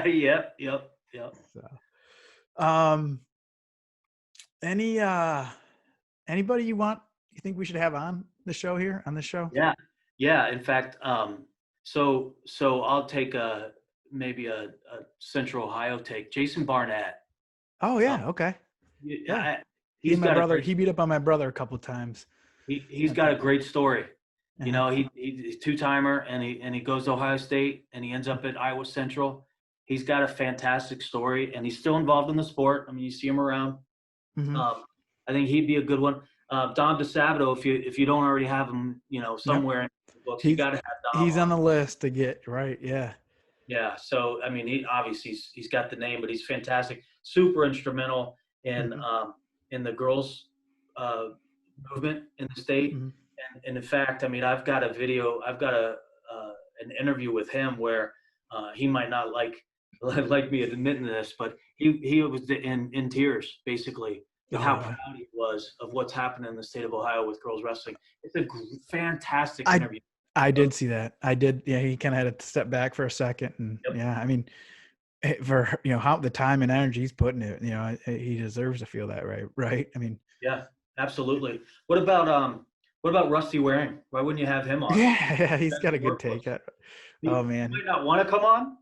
Yep. Yep. Yep. um, any anybody you think we should have on the show here on the show? Yeah. Yeah. In fact, so I'll take maybe a Central Ohio take. Jason Barnett. Oh Um, yeah, okay, yeah. He he's and my got a brother. great. He beat up on my brother a couple times. He's I got a think. great story. Uh-huh. He's two-timer, and he goes to Ohio State, and he ends up at Iowa Central. He's got a fantastic story, and he's still involved in the sport. I mean, you see him around. Mm-hmm. I think he'd be a good one. Dom DeSabato, if you don't already have him, Yep. somewhere in the books, you He's got to have Dom he's on on. the list to get right. Yeah. Yeah. So I mean, he obviously he's got the name, but he's fantastic. Super instrumental Mm-hmm. in the girls uh, movement in the state. Mm-hmm. And in fact, I mean, I've got a video, I've got an interview with him where he might not like me admitting this, but he was in tears basically with Oh, how really? proud he was of what's happening in the state of Ohio with girls wrestling. It's a fantastic I interview. I did see that. I did. Yeah, he kind of had to step back for a second, and Yep. yeah, I mean, for how the time and energy he's putting it, he deserves to feel that, right? Right. I mean, Yeah, absolutely. What about Rusty Waring? Why wouldn't you have him on? yeah, he's That's got a the good workhorse. take. He Oh man, might not want to come on.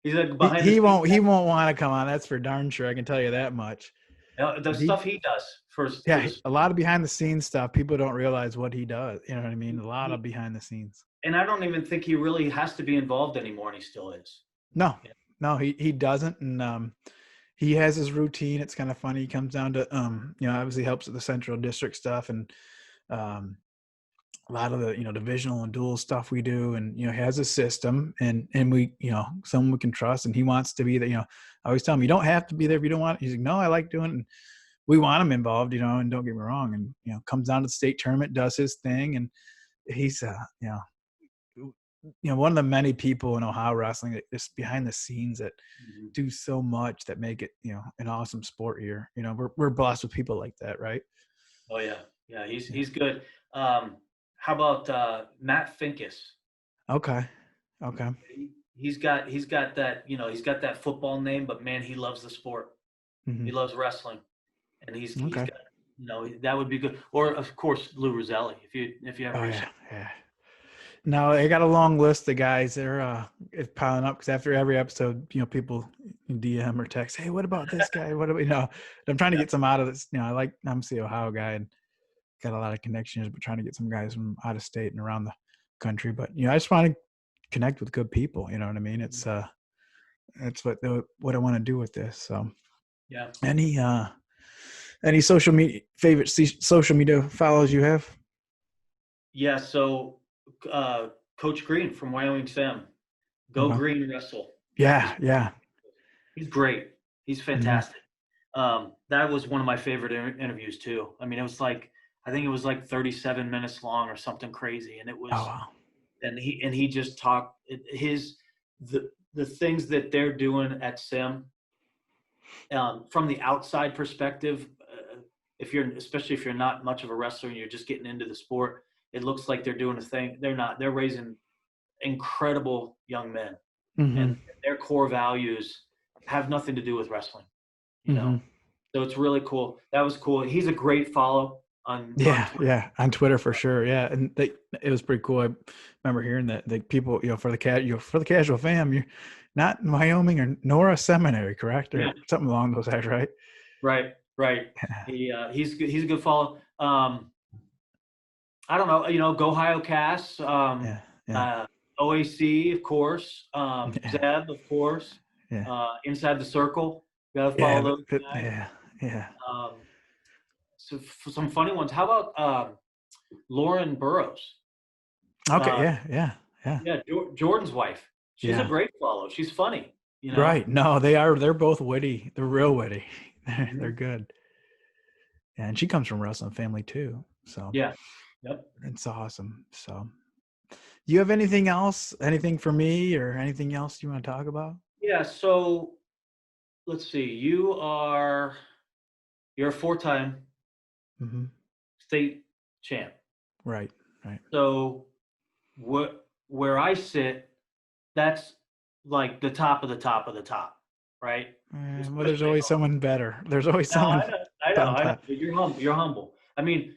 He's like he behind the he scenes. won't he won't want to come on. That's for darn sure. I can tell you that much. The He stuff he does for Yeah, the a lot of behind the scenes stuff. People don't realize what he does. You know what I mean? A lot he, of behind the scenes. and I don't even think he really has to be involved anymore, and he still is. No, Yeah. no, he doesn't, and he has his routine. It's kind of funny. He comes down to obviously helps with the Central District stuff and um a lot of the divisional and dual stuff we do, and has a system, and we someone we can trust, and he wants to be there. I always tell him, you don't have to be there if you don't want it. He's like, no, I like doing it, and we want him involved, and don't get me wrong, and comes down to the state tournament, does his thing, and he's one of the many people in Ohio wrestling that just behind the scenes that Mhm. do so much that make it an awesome sport here. We're blessed with people like that, right? Oh yeah, yeah. Yeah. He's good. How about Matt Finkus? Okay. He's got that he's got that football name, but man, he loves the sport. Hmm. He loves wrestling, and he's Okay. got that would be good. Or of course Lou Roselli, if you Oh ever yeah, yeah. No, I got a long list of guys. They're it's piling up because after every episode, people DM or text, "Hey, what about this guy? What do we know?" I'm trying to yeah get some out of this. I'm the Ohio guy and got a lot of connections, but trying to get some guys from out of state and around the country. But I just want to connect with good people. You know what I mean? It's that's what I want to do with this. So yeah any social media social media follows you have? yeah. So Coach Green from Wyoming Sam, Go Okay. Green Wrestle. Yeah. He's great. He's Mm-hmm. fantastic. That was one of my favorite interviews too. I mean, I think it was like 37 minutes long or something crazy, and it Oh was, wow. and he just talked the things that they're doing at Sim from the outside perspective. Especially if you're not much of a wrestler and you're just getting into the sport, it looks like they're doing a thing. They're not. They're raising incredible young men, Mm-hmm. and their core values have nothing to do with wrestling. You Mm-hmm. know, so it's really cool. That was cool. He's a great follow on Yeah, Twitter. yeah, on Twitter for sure. Yeah, and it was pretty cool. I remember hearing that the people, for the for the casual fam, you're not in Wyoming or Nora Seminary, correct, Yeah, or something along those lines, right? right, right. Yeah, He's good. He's a good follow. I don't know. Go Ohio Cass. yeah, yeah, Uh, OAC, of course. yeah, Zeb, of course. yeah, Inside the Circle. Got to yeah, follow those guys. yeah, yeah. Um, so for some funny ones. How about Lauren Burrows? Okay, Uh, yeah, yeah, Jordan's wife. She's a yeah. great follow. She's funny. Right. No, they are. They're both witty. They're real witty. They're Mhm. good. Yeah, and she comes from wrestling family too, so Yeah. Yep. it's awesome. So, you have anything else? Anything for me, or anything else you want to talk about? Yeah. So let's see. You're a four-time Mm-hmm. state champ. Right. Right. So where I sit, that's like the top of the top of the top, right? Well, there's always someone better. There's always No, someone on I know. top. But you're humble. You're humble. I mean,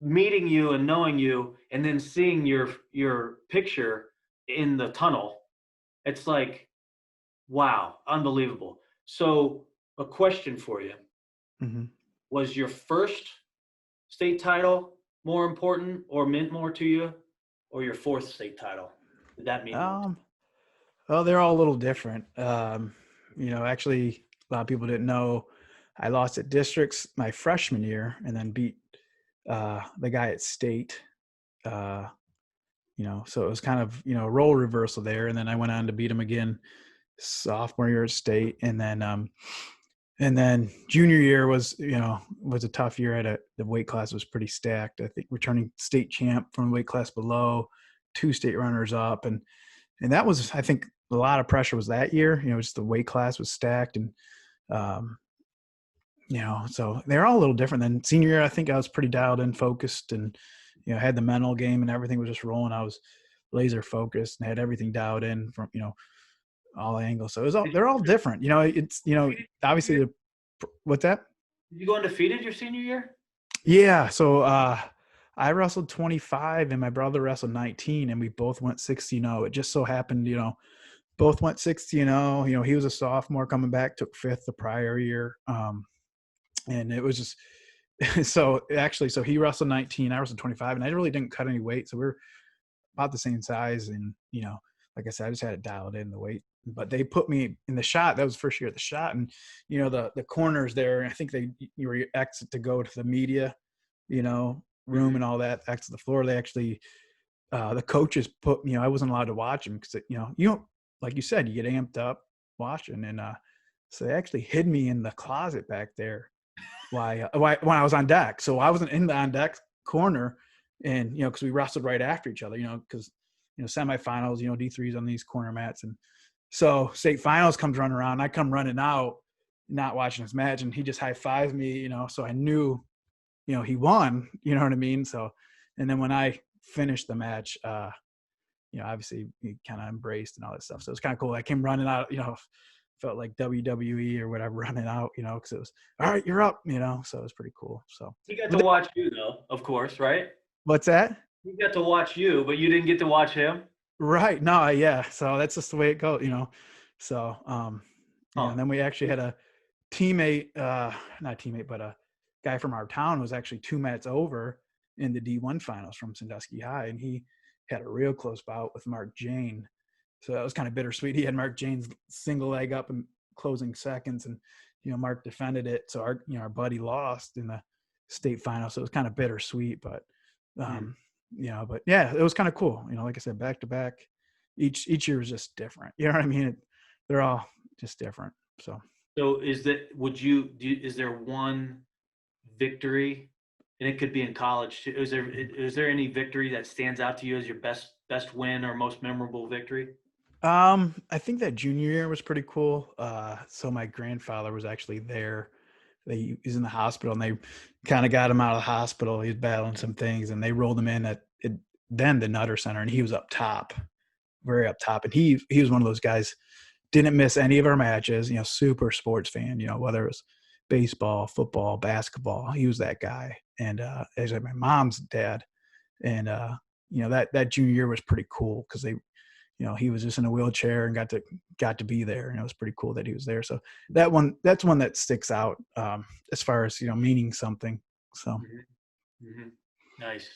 meeting you and knowing you, and then seeing your picture in the tunnel, it's like, wow, unbelievable. So, a question for you: Hmm. was your first state title more important, or meant more to you, or your fourth state title? Did that mean more? Um, well, they're all a little different. Actually, a lot of people didn't know I lost at districts my freshman year and then beat the guy at state. Uh, so it was kind of, a role reversal there. And then I went on to beat him again sophomore year at state. And then junior year was a tough year. The weight class was pretty stacked. I think returning state champ from the weight class below, 2 state runners up. And that was, I think, a lot of pressure was that year. Just the weight class was stacked, and um, so they're all a little different. Then senior year, I think I was pretty dialed in, focused, and had the mental game, and everything was just rolling. I was laser focused and had everything dialed in from all angles. So Did they're all different. It's obviously what's that? you go undefeated your senior year? Yeah. So I wrestled 25 and my brother wrestled 19, and we both went 60-0. It just so happened, both went 60-0. He was a sophomore coming back, took fifth the prior year. And it was just so he wrestled 19, I wrestled 25, and I really didn't cut any weight. So we were about the same size. And, like I said, I just had it dialed in the weight. But they put me in the shot. That was the first year at the shot. And, the corners there, I think you were exit to go to the media, room and all that, exit the floor. They actually, the coaches put, I wasn't allowed to watch them because, you don't, like you said, you get amped up watching. And so they actually hid me in the closet back there when I was on deck. So I wasn't in the on deck corner, and, because we wrestled right after each other, because, semifinals, D3s on these corner mats. And so state finals comes running around. I come running out, not watching his match, and he just high fives me, so I knew, he won, you know what I mean? So, and then when I finished the match, obviously he kind of embraced and all that stuff. So it was kind of cool. I came running out, felt like WWE or whatever, running out, because it was, all right, you're up, so it was pretty cool. So He got to watch you though, of course, right? what's that? He got to watch you, but you didn't get to watch him. Right. No, yeah. So that's just the way it goes, So, and then we actually had a teammate, not teammate, but a guy from our town was actually 2 mats over in the D1 finals from Sandusky High. And he had a real close bout with Mark Jane. So that was kind of bittersweet. He had Mark Jane's single leg up in closing seconds, and, Mark defended it. So our buddy lost in the state final. So it was kind of bittersweet, but, but yeah, it was kind of cool. Like I said, back to back, each year was just different. You know what I mean? They're all just different. So is there one victory, and it could be in college too? Is there any victory that stands out to you as your best win or most memorable victory? I think that junior year was pretty cool. So my grandfather was actually there. He's in the hospital, and they kind of got him out of the hospital. He was battling some things, and they rolled him in then the Nutter Center, and he was up top, very up top. And he was one of those guys, didn't miss any of our matches, super sports fan, whether it was baseball, football, basketball, he was that guy. And as my mom's dad. And that junior year was pretty cool because he was just in a wheelchair and got to be there, and it was pretty cool that he was there. So that's one that sticks out as far as meaning something. So Nice.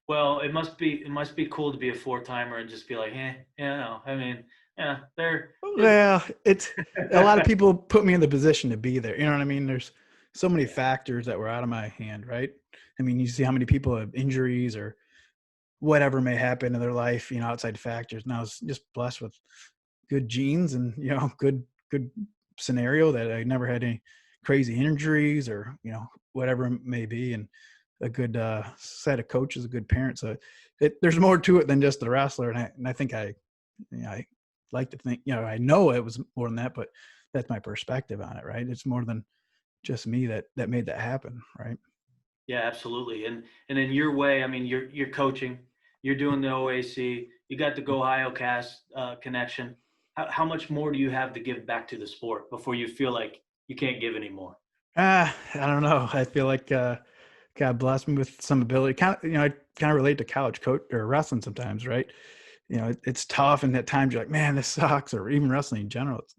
Well, it must be cool to be a 4-timer and just be like, no, I mean, yeah, it's a lot of people put me in the position to be there. You know what I mean? There's so many factors that were out of my hand, right? I mean, you see how many people have injuries or whatever may happen in their life, outside factors. And I was just blessed with good genes and, good scenario that I never had any crazy injuries or, whatever it may be. And a good set of coaches, a good parent. So there's more to it than just the wrestler. And I think I like to think, I know it was more than that, but that's my perspective on it, right? It's more than just me that made that happen, right? Yeah, absolutely. And in your way, I mean, you're coaching, you're doing the OAC, you got the Go Ohio Cast connection. How much more do you have to give back to the sport before you feel like you can't give anymore? I don't know. I feel like God blessed me with some ability. Kind of, I kind of relate to college coach or wrestling sometimes, right? It's tough, and at times you're like, man, this sucks, or even wrestling in general. It's,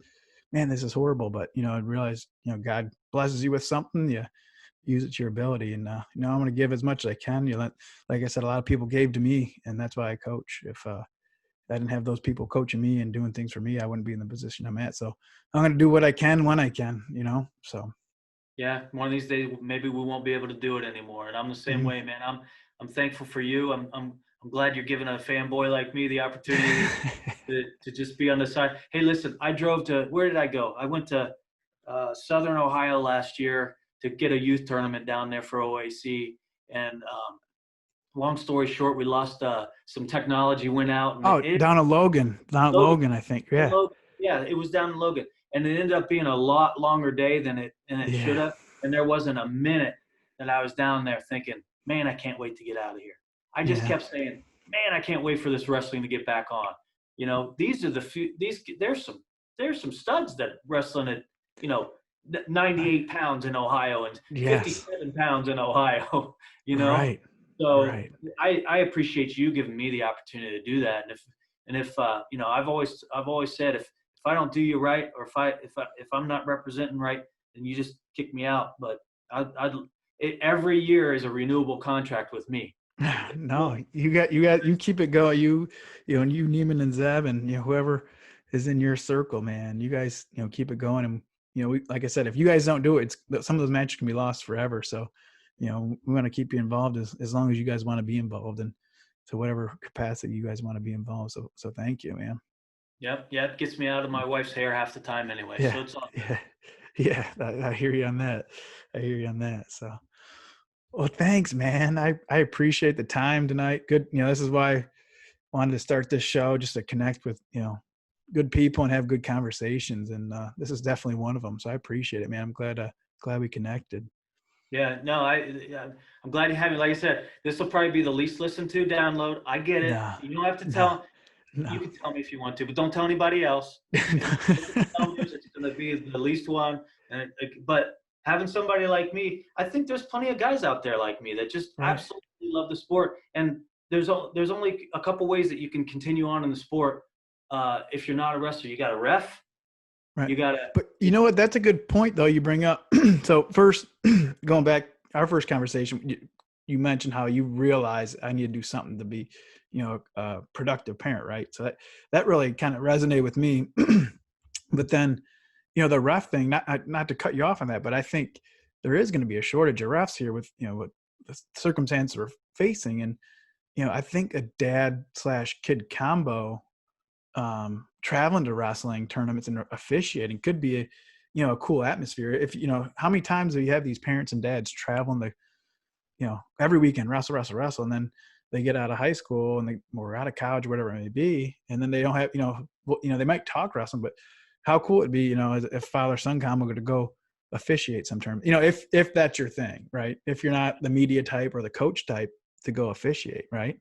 man, this is horrible. But I realize, God blesses you with something. You use it to your ability, and I'm going to give as much as I can. Like I said, a lot of people gave to me, and that's why I coach. If I didn't have those people coaching me and doing things for me, I wouldn't be in the position I'm at. So I'm going to do what I can when I can. So. Yeah, one of these days maybe we won't be able to do it anymore. And I'm the same Mhm. way, man. I'm thankful for you. I'm glad you're giving a fanboy like me the opportunity to just be on the side. Hey, listen, I drove to, where did I go? I went to Southern Ohio last year to get a youth tournament down there for OAC. And long story short, we lost some technology went out, and Oh, down at Logan. Down at Logan, Logan, I think. Yeah. Logan, yeah, it was down in Logan, and it ended up being a lot longer day than it should Yeah. have. And there wasn't a minute that I was down there thinking, man, I can't wait to get out of here. I just Yeah. kept saying, man, I can't wait for this wrestling to get back on. These are the few. There's some studs that wrestling at, 98 pounds in Ohio and Yes. 57 pounds in Ohio. You know, Right. so Right. I appreciate you giving me the opportunity to do that. And if I've always said, if I don't do you right, or if I'm not representing right, then you just kick me out. But every year is a renewable contract with me. No, you keep it going. And you, Neiman and Zeb, and whoever is in your circle, man. You guys, keep it going. And like I said, if you guys don't do it, some of those matches can be lost forever. So, we want to keep you involved as long as you guys want to be involved, and to whatever capacity you guys want to be involved. So thank you, man. Yep, it gets me out of my wife's hair half the time anyway, Yeah, so it's all good. yeah, yeah. I hear you on that. I hear you on that. So, well, thanks, man. I appreciate the time tonight. Good. This is why I wanted to start this show, just to connect with, good people and have good conversations. And this is definitely one of them. So I appreciate it, man. I'm glad we connected. Yeah, no, I'm glad you have me. Like I said, this will probably be the least listened to download. I get it. No, You don't have to no, tell. You no. can tell me if you want to, but don't tell anybody else. It's going to look at the numbers. It's going to be the least one. But having somebody like me, I think there's plenty of guys out there like me that just Right. absolutely love the sport. And there's only a couple ways that you can continue on in the sport. If you're not a wrestler, you got a ref. Right. You got to. But you know what? That's a good point, though, you bring up. So first, going back, our first conversation, you mentioned how you realize I need to do something to be, a productive parent, right? So that really kind of resonated with me. But then, the ref thing, not to cut you off on that, but I think there is going to be a shortage of refs here with, with the circumstance we're facing. And, I think a dad/kid combo, traveling to wrestling tournaments and officiating could be a cool atmosphere. If how many times do you have these parents and dads traveling to, every weekend, wrestle, and then they get out of high school and or out of college, whatever it may be, and then they don't have, they might talk wrestling, but how cool it'd be, if father son combo to go officiate some term, if that's your thing, right? If you're not the media type or the coach type, to go officiate, right?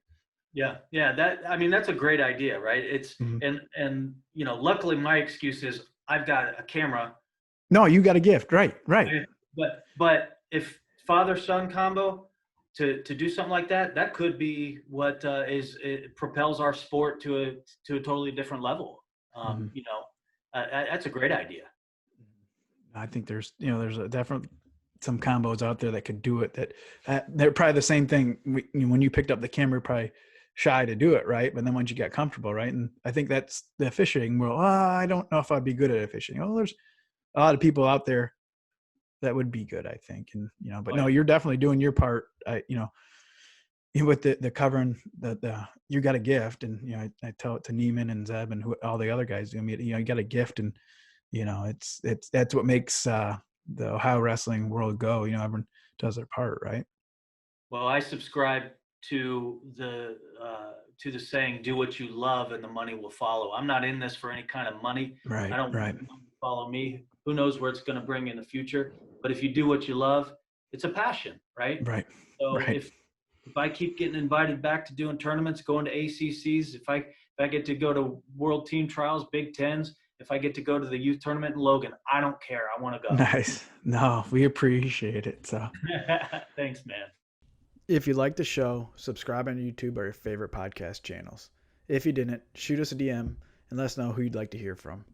Yeah. That's a great idea, right? It's Mhm. and luckily my excuse is I've got a camera. No, you got a gift, right? Right. But if father son combo to do something like that, that could be what it propels our sport to a totally different level. Mhm. That's a great idea. I think there's a definite some combos out there that could do it. They're probably the same thing. When you picked up the camera, you're probably shy to do it, right? But then once you get comfortable, right? And I think that's the officiating world. I don't know if I'd be good at officiating. Well, there's a lot of people out there that would be good, I think. And but Oh no, yeah. you're definitely doing your part. With the covering the you got a gift, and I tell it to Neiman and Zeb and all the other guys. I mean, you got a gift, and it's that's what makes the Ohio wrestling world go. Everyone does their part, right? Well, I subscribe to the saying, "Do what you love, and the money will follow." I'm not in this for any kind of money. Right, I don't want right. the money to follow me. Who knows where it's going to bring in the future? But if you do what you love, it's a passion, right? Right. So Right. if I keep getting invited back to doing tournaments, going to ACCs, if I get to go to World Team Trials, Big Tens, if I get to go to the youth tournament in Logan, I don't care. I want to go. Nice. No, we appreciate it. So Thanks, man. if you like the show, subscribe on YouTube or your favorite podcast channels. If you didn't, shoot us a DM and let us know who you'd like to hear from.